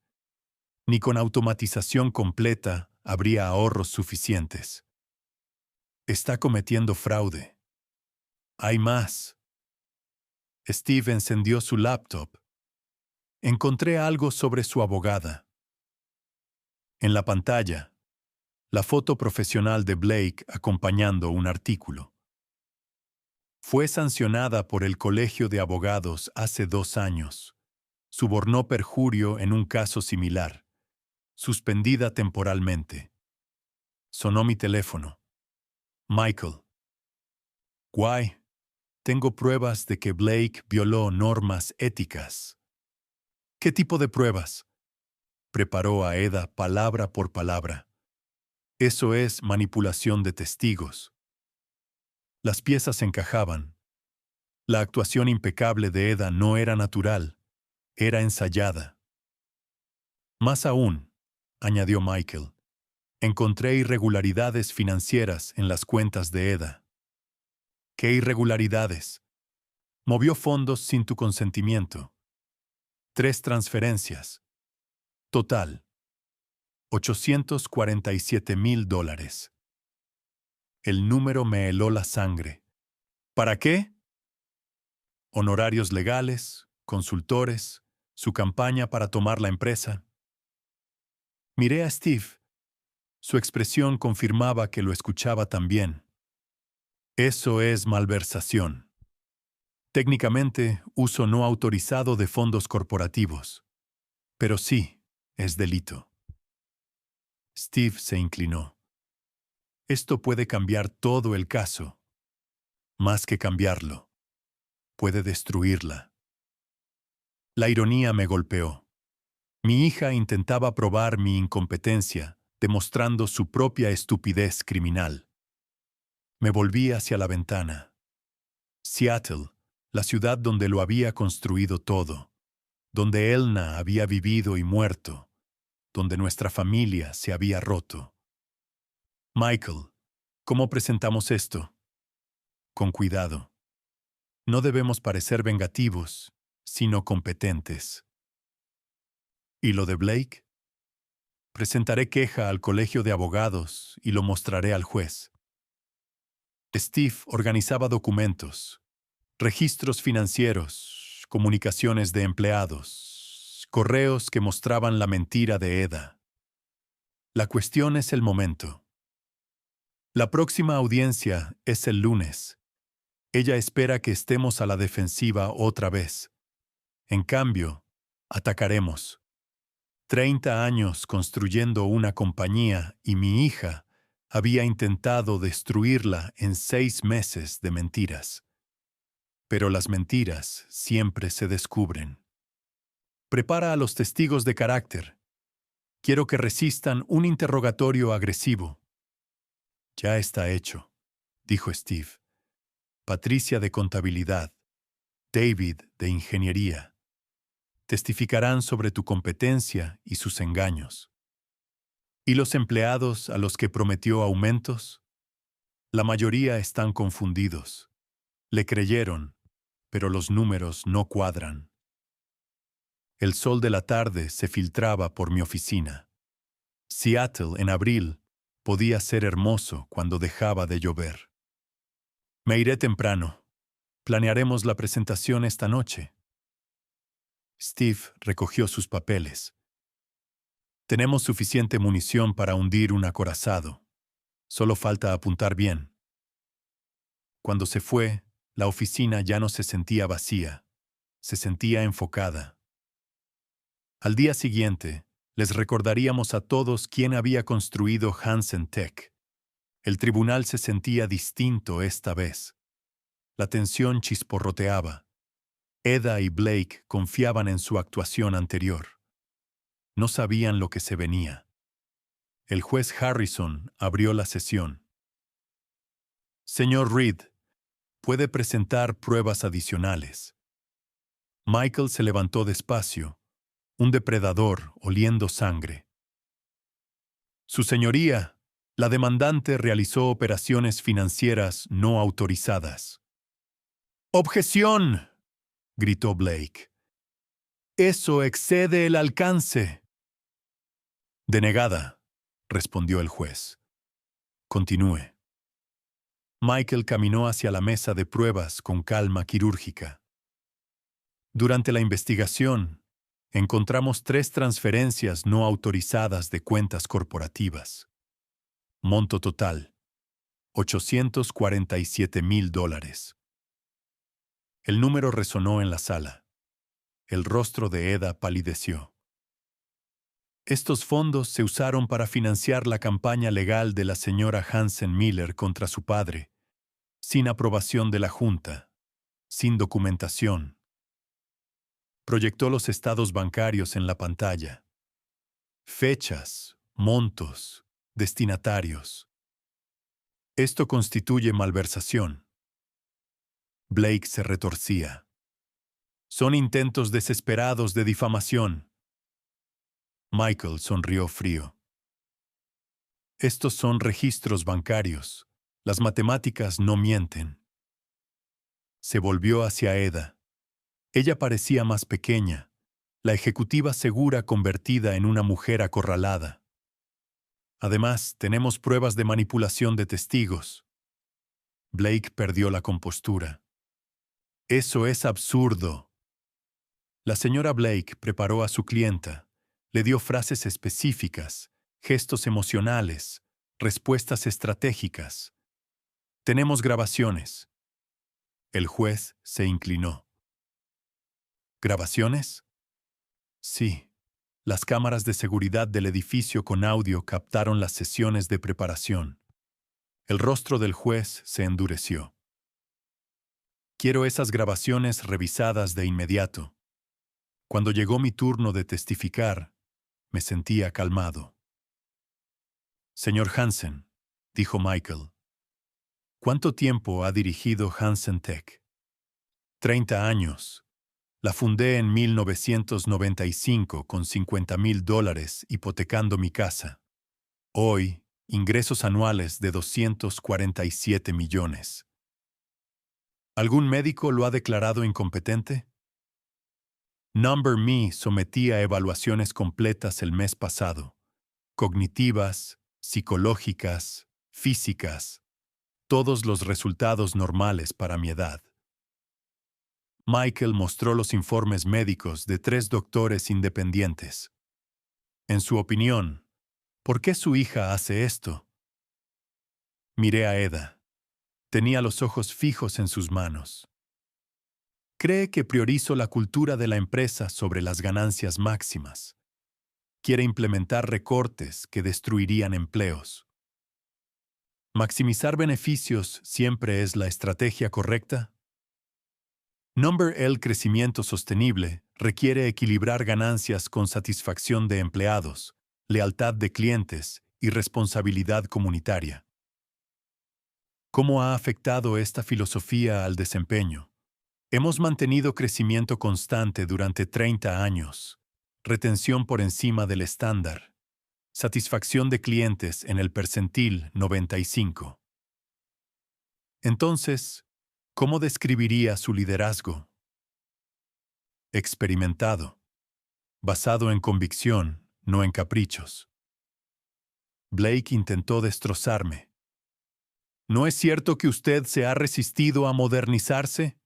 Ni con automatización completa habría ahorros suficientes. Está cometiendo fraude. Hay más. Steve encendió su laptop. Encontré algo sobre su abogada. En la pantalla, la foto profesional de Blake acompañando un artículo. Fue sancionada por el Colegio de Abogados hace 2 años. Subornó perjurio en un caso similar. Suspendida temporalmente. Sonó mi teléfono. Michael. Guay. Tengo pruebas de que Blake violó normas éticas. ¿Qué tipo de pruebas? Preparó a Eda palabra por palabra. Eso es manipulación de testigos. Las piezas encajaban. La actuación impecable de Eda no era natural, era ensayada. Más aún, añadió Michael, encontré irregularidades financieras en las cuentas de Eda. ¿Qué irregularidades? Movió fondos sin tu consentimiento. 3 transferencias. Total. $847,000. El número me heló la sangre. ¿Para qué? Honorarios legales, consultores, su campaña para tomar la empresa. Miré a Steve. Su expresión confirmaba que lo escuchaba también. Eso es malversación. Técnicamente, uso no autorizado de fondos corporativos. Pero sí, es delito. Steve se inclinó. Esto puede cambiar todo el caso. Más que cambiarlo, puede destruirla. La ironía me golpeó. Mi hija intentaba probar mi incompetencia, demostrando su propia estupidez criminal. Me volví hacia la ventana. Seattle, la ciudad donde lo había construido todo, donde Elna había vivido y muerto, donde nuestra familia se había roto. Michael, ¿cómo presentamos esto? Con cuidado. No debemos parecer vengativos, sino competentes. ¿Y lo de Blake? Presentaré queja al colegio de abogados y lo mostraré al juez. Steve organizaba documentos, registros financieros, comunicaciones de empleados, correos que mostraban la mentira de Eda. La cuestión es el momento. La próxima audiencia es el lunes. Ella espera que estemos a la defensiva otra vez. En cambio, atacaremos. 30 años construyendo una compañía y mi hija había intentado destruirla en 6 meses de mentiras. Pero las mentiras siempre se descubren. Prepara a los testigos de carácter. Quiero que resistan un interrogatorio agresivo. Ya está hecho, dijo Steve. Patricia de contabilidad, David de ingeniería. Testificarán sobre tu competencia y sus engaños. ¿Y los empleados a los que prometió aumentos? La mayoría están confundidos. Le creyeron, pero los números no cuadran. El sol de la tarde se filtraba por mi oficina. Seattle, en abril, podía ser hermoso cuando dejaba de llover. Me iré temprano. Planearemos la presentación esta noche. Steve recogió sus papeles. Tenemos suficiente munición para hundir un acorazado. Solo falta apuntar bien. Cuando se fue, la oficina ya no se sentía vacía. Se sentía enfocada. Al día siguiente, les recordaríamos a todos quién había construido Hansen Tech. El tribunal se sentía distinto esta vez. La tensión chisporroteaba. Eda y Blake confiaban en su actuación anterior. No sabían lo que se venía. El juez Harrison abrió la sesión. Señor Reed, puede presentar pruebas adicionales. Michael se levantó despacio, un depredador oliendo sangre. Su señoría, la demandante realizó operaciones financieras no autorizadas. ¡Objeción!, gritó Blake. Eso excede el alcance. Denegada, respondió el juez. Continúe. Michael caminó hacia la mesa de pruebas con calma quirúrgica. Durante la investigación, encontramos 3 transferencias no autorizadas de cuentas corporativas. Monto total: $847,000. El número resonó en la sala. El rostro de Eda palideció. Estos fondos se usaron para financiar la campaña legal de la señora Hansen Miller contra su padre, sin aprobación de la Junta, sin documentación. Proyectó los estados bancarios en la pantalla. Fechas, montos, destinatarios. Esto constituye malversación. Blake se retorcía. Son intentos desesperados de difamación. Michael sonrió frío. Estos son registros bancarios. Las matemáticas no mienten. Se volvió hacia Eda. Ella parecía más pequeña, la ejecutiva segura convertida en una mujer acorralada. Además, tenemos pruebas de manipulación de testigos. Blake perdió la compostura. Eso es absurdo. La señora Blake preparó a su clienta, le dio frases específicas, gestos emocionales, respuestas estratégicas. Tenemos grabaciones. El juez se inclinó. ¿Grabaciones? Sí. Las cámaras de seguridad del edificio con audio captaron las sesiones de preparación. El rostro del juez se endureció. Quiero esas grabaciones revisadas de inmediato. Cuando llegó mi turno de testificar, me sentía calmado. Señor Hansen, dijo Michael, ¿cuánto tiempo ha dirigido Hansen Tech? 30 años. La fundé en 1995 con $50,000 hipotecando mi casa. Hoy, ingresos anuales de 247 millones. ¿Algún médico lo ha declarado incompetente? Number Me sometía a evaluaciones completas el mes pasado. Cognitivas, psicológicas, físicas. Todos los resultados normales para mi edad. Michael mostró los informes médicos de 3 doctores independientes. En su opinión, ¿por qué su hija hace esto? Miré a Eda. Tenía los ojos fijos en sus manos. Cree que priorizo la cultura de la empresa sobre las ganancias máximas. Quiere implementar recortes que destruirían empleos. ¿Maximizar beneficios siempre es la estrategia correcta? El crecimiento sostenible requiere equilibrar ganancias con satisfacción de empleados, lealtad de clientes y responsabilidad comunitaria. ¿Cómo ha afectado esta filosofía al desempeño? Hemos mantenido crecimiento constante durante 30 años, retención por encima del estándar, satisfacción de clientes en el percentil 95. Entonces, ¿cómo describiría su liderazgo? Experimentado, basado en convicción, no en caprichos. Blake intentó destrozarme. ¿No es cierto que usted se ha resistido a modernizarse?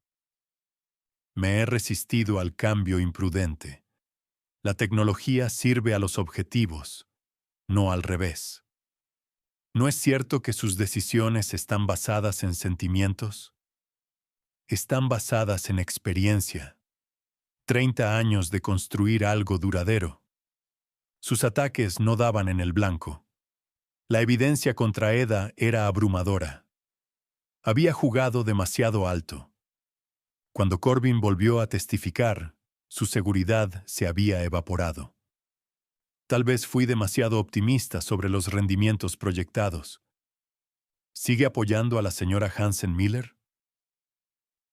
Me he resistido al cambio imprudente. La tecnología sirve a los objetivos, no al revés. ¿No es cierto que sus decisiones están basadas en sentimientos? Están basadas en experiencia. 30 años de construir algo duradero. Sus ataques no daban en el blanco. La evidencia contra Eda era abrumadora. Había jugado demasiado alto. Cuando Corbin volvió a testificar, su seguridad se había evaporado. Tal vez fui demasiado optimista sobre los rendimientos proyectados. ¿Sigue apoyando a la señora Hansen Miller?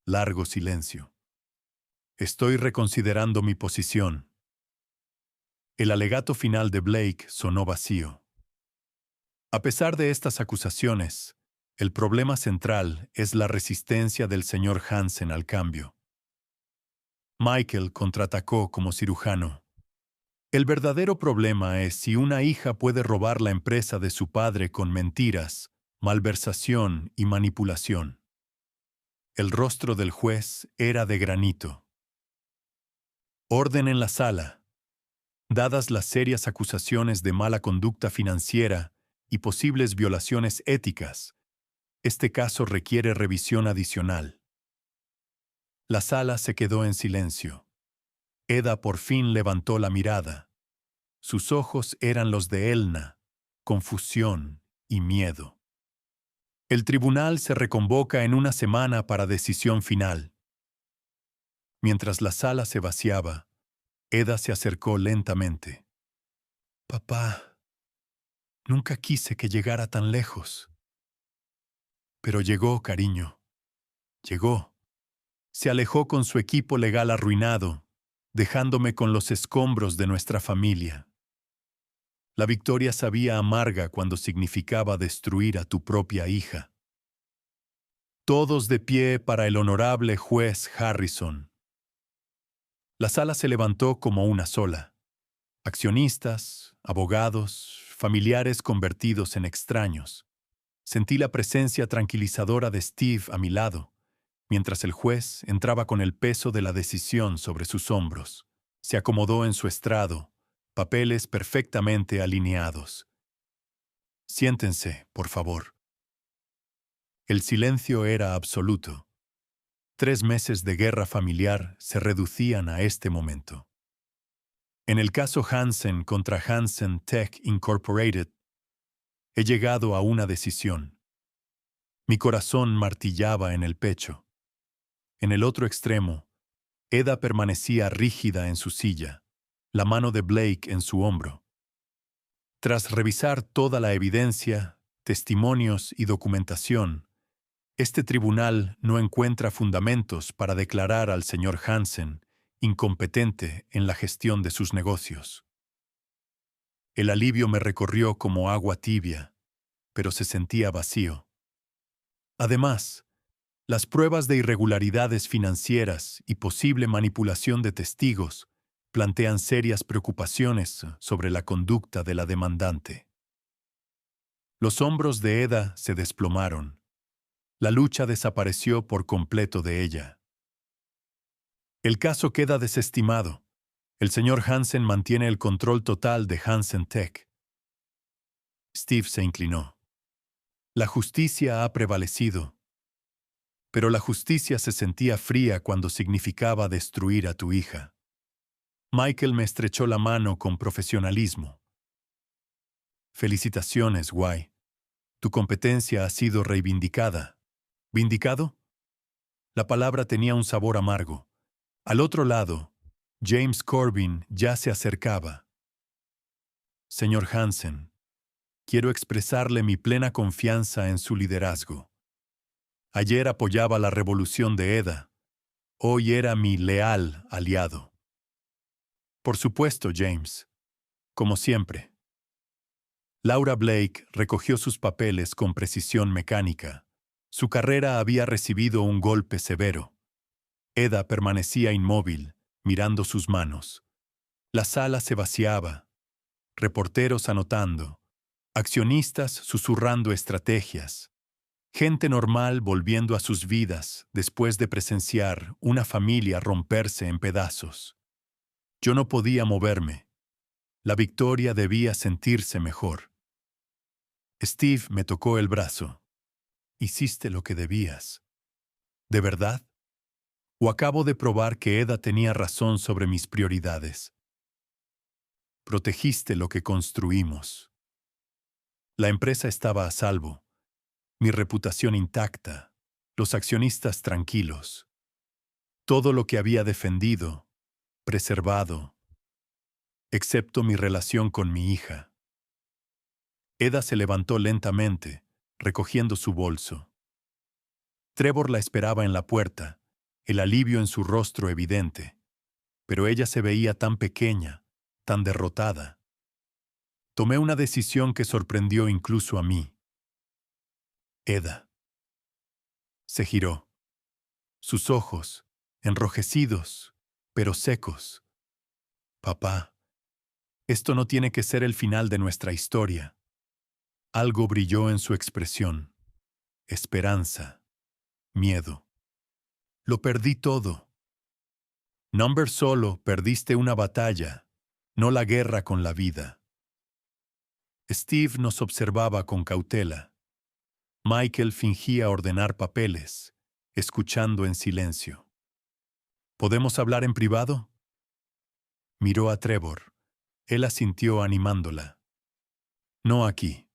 Largo silencio. Estoy reconsiderando mi posición. El alegato final de Blake sonó vacío. A pesar de estas acusaciones, el problema central es la resistencia del señor Hansen al cambio. Michael contraatacó como cirujano. El verdadero problema es si una hija puede robar la empresa de su padre con mentiras, malversación y manipulación. El rostro del juez era de granito. Orden en la sala. Dadas las serias acusaciones de mala conducta financiera y posibles violaciones éticas, este caso requiere revisión adicional. La sala se quedó en silencio. Eda por fin levantó la mirada. Sus ojos eran los de Elna, confusión y miedo. El tribunal se reconvoca en una semana para decisión final. Mientras la sala se vaciaba, Eda se acercó lentamente. Papá, nunca quise que llegara tan lejos. Pero llegó, cariño. Llegó. Se alejó con su equipo legal arruinado, dejándome con los escombros de nuestra familia. La victoria sabía amarga cuando significaba destruir a tu propia hija. Todos de pie para el honorable juez Harrison. La sala se levantó como una sola. Accionistas, abogados, familiares convertidos en extraños. Sentí la presencia tranquilizadora de Steve a mi lado, mientras el juez entraba con el peso de la decisión sobre sus hombros. Se acomodó en su estrado, papeles perfectamente alineados. Siéntense, por favor. El silencio era absoluto. 3 meses de guerra familiar se reducían a este momento. En el caso Hansen contra Hansen Tech Incorporated, he llegado a una decisión. Mi corazón martillaba en el pecho. En el otro extremo, Eda permanecía rígida en su silla, la mano de Blake en su hombro. Tras revisar toda la evidencia, testimonios y documentación, este tribunal no encuentra fundamentos para declarar al señor Hansen incompetente en la gestión de sus negocios. El alivio me recorrió como agua tibia, pero se sentía vacío. Además, las pruebas de irregularidades financieras y posible manipulación de testigos plantean serias preocupaciones sobre la conducta de la demandante. Los hombros de Eda se desplomaron. La lucha desapareció por completo de ella. El caso queda desestimado. El señor Hansen mantiene el control total de Hansen Tech. Steve se inclinó. La justicia ha prevalecido. Pero la justicia se sentía fría cuando significaba destruir a tu hija. Michael me estrechó la mano con profesionalismo. Felicitaciones, Guy. Tu competencia ha sido reivindicada. ¿Vindicado? La palabra tenía un sabor amargo. Al otro lado, James Corbin ya se acercaba. Señor Hansen, quiero expresarle mi plena confianza en su liderazgo. Ayer apoyaba la revolución de Eda. Hoy era mi leal aliado. Por supuesto, James. Como siempre. Laura Blake recogió sus papeles con precisión mecánica. Su carrera había recibido un golpe severo. Eda permanecía inmóvil, mirando sus manos. La sala se vaciaba. Reporteros anotando. Accionistas susurrando estrategias. Gente normal volviendo a sus vidas después de presenciar una familia romperse en pedazos. Yo no podía moverme. La victoria debía sentirse mejor. Steve me tocó el brazo. Hiciste lo que debías. ¿De verdad? ¿O acabo de probar que Eda tenía razón sobre mis prioridades? Protegiste lo que construimos. La empresa estaba a salvo. Mi reputación intacta. Los accionistas tranquilos. Todo lo que había defendido, preservado, excepto mi relación con mi hija. Eda se levantó lentamente, recogiendo su bolso. Trevor la esperaba en la puerta, el alivio en su rostro evidente, pero ella se veía tan pequeña, tan derrotada. Tomé una decisión que sorprendió incluso a mí. Eda. Se giró. Sus ojos, enrojecidos, pero secos. Papá, esto no tiene que ser el final de nuestra historia. Algo brilló en su expresión. esperanza, miedo. Lo perdí todo. Number solo perdiste una batalla, no la guerra con la vida. Steve nos observaba con cautela. Michael fingía ordenar papeles, escuchando en silencio. ¿Podemos hablar en privado? Miró a Trevor. Él asintió animándola. No aquí.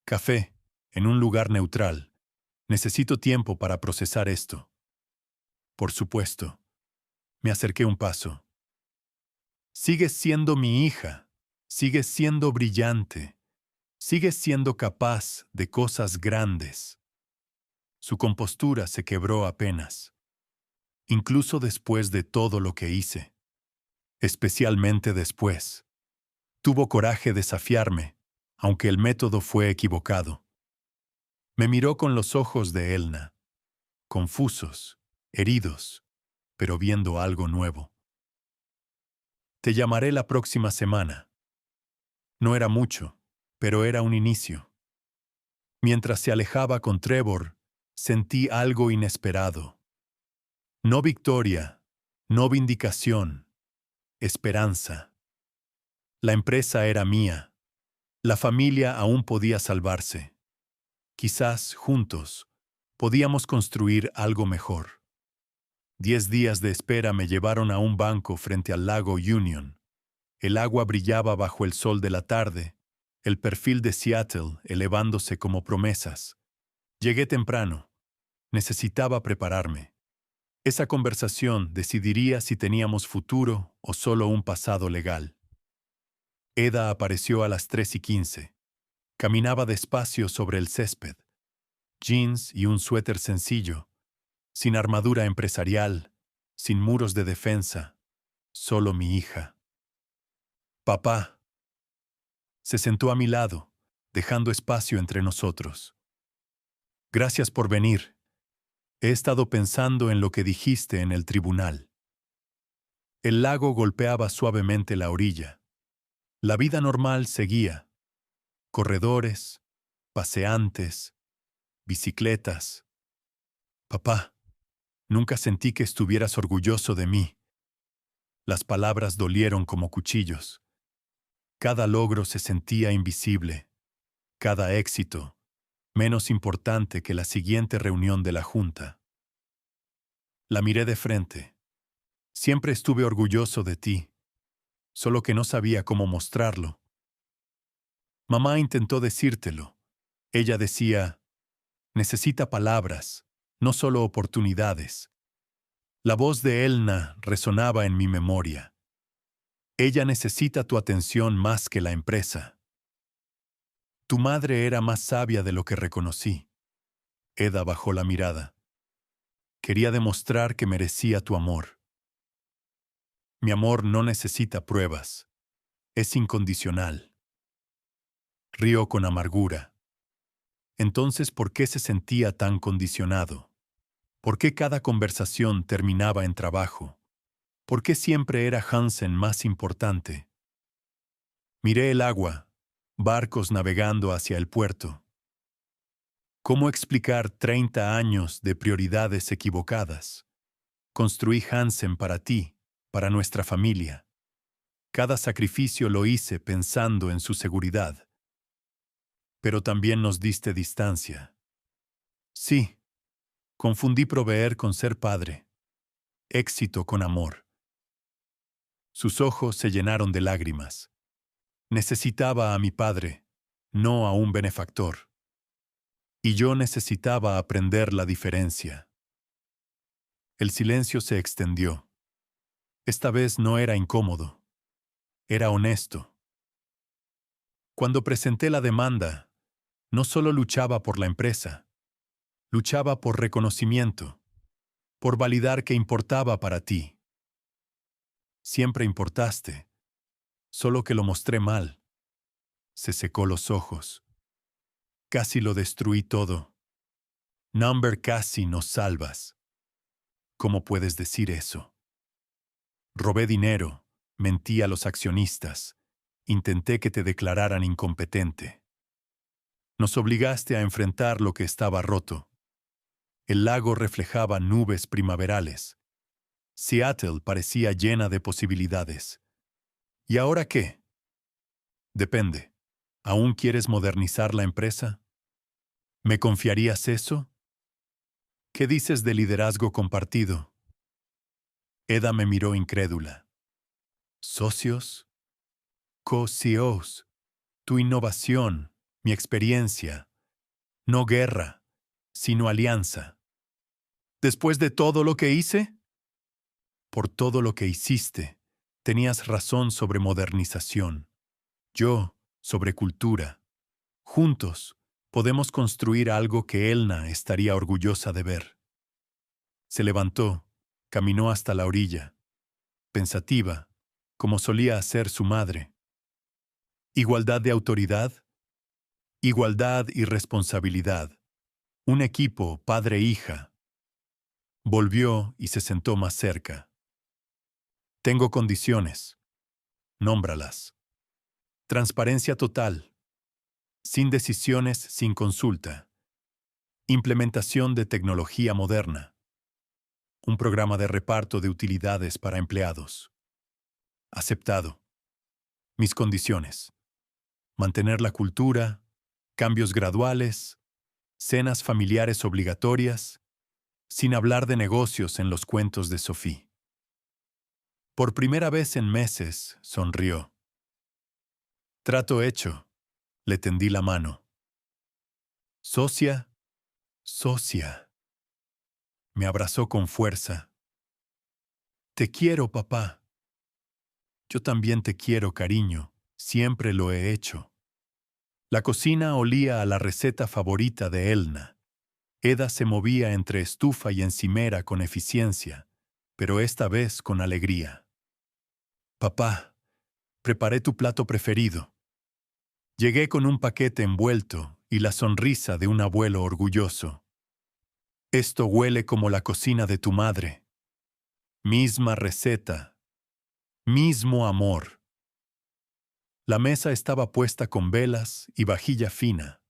Café, en un lugar neutral. Necesito tiempo para procesar esto. Por supuesto. Me acerqué un paso. Sigues siendo mi hija. Sigues siendo brillante. Sigues siendo capaz de cosas grandes. Su compostura se quebró apenas. Incluso después de todo lo que hice. Especialmente después. Tuvo coraje de desafiarme, aunque el método fue equivocado. Me miró con los ojos de Elna, confusos, heridos, pero viendo algo nuevo. Te llamaré la próxima semana. No era mucho, pero era un inicio. Mientras se alejaba con Trevor, sentí algo inesperado. No victoria, no vindicación, esperanza. La empresa era mía. La familia aún podía salvarse. Quizás, juntos, podíamos construir algo mejor. 10 días de espera me llevaron a un banco frente al lago Union. El agua brillaba bajo el sol de la tarde, el perfil de Seattle elevándose como promesas. Llegué temprano. Necesitaba prepararme. Esa conversación decidiría si teníamos futuro o solo un pasado legal. Eda apareció a las 3:15. Caminaba despacio sobre el césped. Jeans y un suéter sencillo, sin armadura empresarial, sin muros de defensa, solo mi hija. Papá. Se sentó a mi lado, dejando espacio entre nosotros. Gracias por venir. He estado pensando en lo que dijiste en el tribunal. El lago golpeaba suavemente la orilla. La vida normal seguía. Corredores, paseantes, bicicletas. Papá, nunca sentí que estuvieras orgulloso de mí. Las palabras dolieron como cuchillos. Cada logro se sentía invisible. Cada éxito, menos importante que la siguiente reunión de la Junta. La miré de frente. Siempre estuve orgulloso de ti, solo que no sabía cómo mostrarlo. Mamá intentó decírtelo. Ella decía, necesita palabras, no solo oportunidades. La voz de Elna resonaba en mi memoria. Ella necesita tu atención más que la empresa. Tu madre era más sabia de lo que reconocí. Eda bajó la mirada. Quería demostrar que merecía tu amor. Mi amor no necesita pruebas. Es incondicional. Rió con amargura. Entonces, ¿por qué se sentía tan condicionado? ¿Por qué cada conversación terminaba en trabajo? ¿Por qué siempre era Hansen más importante? Miré el agua, barcos navegando hacia el puerto. ¿Cómo explicar 30 años de prioridades equivocadas? Construí Hansen para ti, para nuestra familia. Cada sacrificio lo hice pensando en su seguridad. Pero también nos diste distancia. Sí, confundí proveer con ser padre, éxito con amor. Sus ojos se llenaron de lágrimas. Necesitaba a mi padre, no a un benefactor. Y yo necesitaba aprender la diferencia. El silencio se extendió. Esta vez no era incómodo. Era honesto. Cuando presenté la demanda, no solo luchaba por la empresa, luchaba por reconocimiento, por validar que importaba para ti. Siempre importaste, solo que lo mostré mal. Se secó los ojos. Casi lo destruí todo. Number, casi nos salvas. ¿Cómo puedes decir eso? Robé dinero, mentí a los accionistas, intenté que te declararan incompetente. Nos obligaste a enfrentar lo que estaba roto. El lago reflejaba nubes primaverales. Seattle parecía llena de posibilidades. ¿Y ahora qué? Depende. ¿Aún quieres modernizar la empresa? ¿Me confiarías eso? ¿Qué dices de liderazgo compartido? Eda me miró incrédula. ¿Socios? Co-CEOs. Tu innovación, mi experiencia. No guerra, sino alianza. ¿Después de todo lo que hice? Por todo lo que hiciste, tenías razón sobre modernización. Yo, sobre cultura. Juntos, podemos construir algo que Elna estaría orgullosa de ver. Se levantó, caminó hasta la orilla, pensativa, como solía hacer su madre. Igualdad de autoridad, igualdad y responsabilidad. Un equipo, padre e hija. Volvió y se sentó más cerca. Tengo condiciones. Nómbralas. Transparencia total. Sin decisiones, sin consulta. Implementación de tecnología moderna. Un programa de reparto de utilidades para empleados. Aceptado. Mis condiciones. Mantener la cultura, cambios graduales, cenas familiares obligatorias, sin hablar de negocios en los cuentos de Sophie. Por primera vez en meses, sonrió. Trato hecho. Le tendí la mano. Socia, socia. Me abrazó con fuerza. Te quiero, papá. Yo también te quiero, cariño. Siempre lo he hecho. La cocina olía a la receta favorita de Elna. Eda se movía entre estufa y encimera con eficiencia, pero esta vez con alegría. Papá, preparé tu plato preferido. Llegué con un paquete envuelto y la sonrisa de un abuelo orgulloso. Esto huele como la cocina de tu madre. Misma receta. Mismo amor. La mesa estaba puesta con velas y vajilla fina.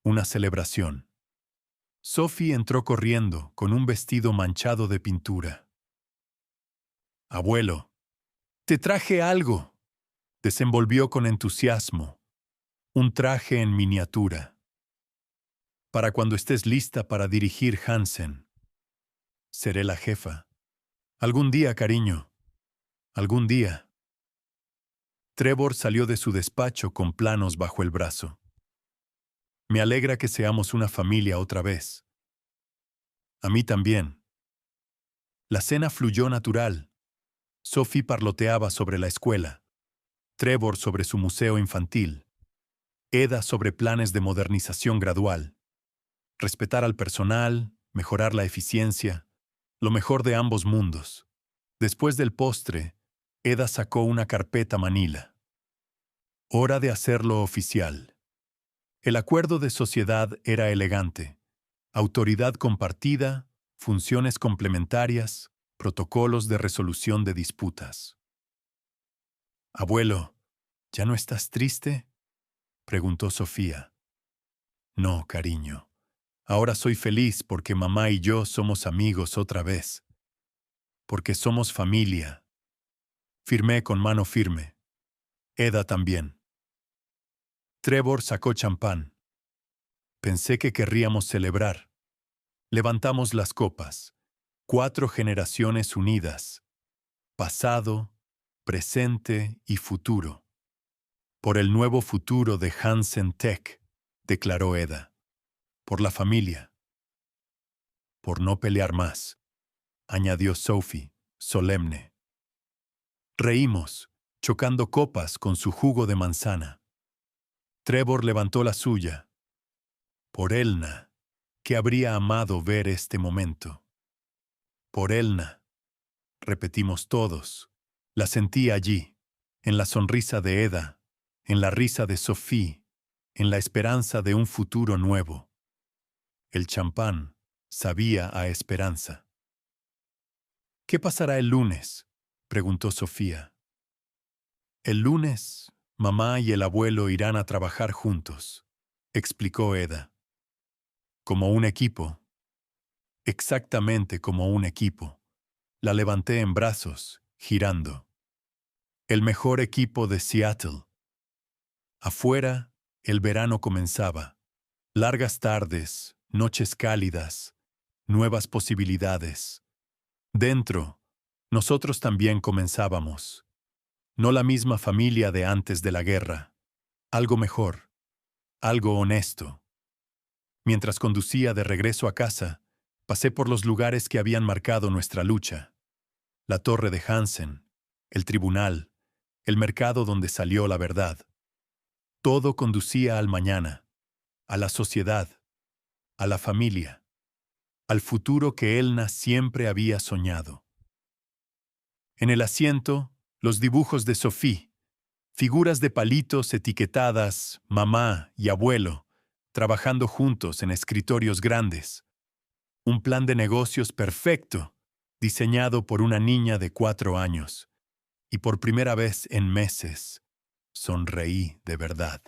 Una celebración. Sophie entró corriendo con un vestido manchado de pintura. Abuelo, te traje algo. Desenvolvió con entusiasmo. Un traje en miniatura. Para cuando estés lista para dirigir Hansen. Seré la jefa. Algún día, cariño. Algún día. Trevor salió de su despacho con planos bajo el brazo. Me alegra que seamos una familia otra vez. A mí también. La cena fluyó natural. Sophie parloteaba sobre la escuela. Trevor sobre su museo infantil. Eda sobre planes de modernización gradual. Respetar al personal, mejorar la eficiencia, lo mejor de ambos mundos. Después del postre, Eda sacó una carpeta manila. Hora de hacerlo oficial. El acuerdo de sociedad era elegante. Autoridad compartida, funciones complementarias, protocolos de resolución de disputas. Abuelo, ¿ya no estás triste? Preguntó Sofía. No, cariño. Ahora soy feliz porque mamá y yo somos amigos otra vez. Porque somos familia. Firmé con mano firme. Eda también. Trevor sacó champán. Pensé que querríamos celebrar. Levantamos las copas. 4 generaciones unidas. Pasado, presente y futuro. Por el nuevo futuro de Hansen Tech, declaró Eda. Por la familia. Por no pelear más, añadió Sophie, solemne. Reímos, chocando copas con su jugo de manzana. Trevor levantó la suya. Por Elna, que habría amado ver este momento. Por Elna, repetimos todos. La sentí allí, en la sonrisa de Eda, en la risa de Sophie, en la esperanza de un futuro nuevo. El champán sabía a esperanza. ¿Qué pasará el lunes?, preguntó Sofía. El lunes, mamá y el abuelo irán a trabajar juntos. explicó Eda. Como un equipo. Exactamente como un equipo. La levanté en brazos, girando. El mejor equipo de Seattle. Afuera, el verano comenzaba. Largas tardes, noches cálidas, nuevas posibilidades. Dentro, nosotros también comenzábamos. No la misma familia de antes de la guerra. Algo mejor. Algo honesto. Mientras conducía de regreso a casa, pasé por los lugares que habían marcado nuestra lucha. La torre de Hansen, el tribunal, el mercado donde salió la verdad. Todo conducía al mañana, a la sociedad, a la familia, al futuro que Elna siempre había soñado. En el asiento, los dibujos de Sophie, figuras de palitos etiquetadas, mamá y abuelo, trabajando juntos en escritorios grandes. Un plan de negocios perfecto, diseñado por una niña de 4 años. Y por primera vez en meses, sonreí de verdad.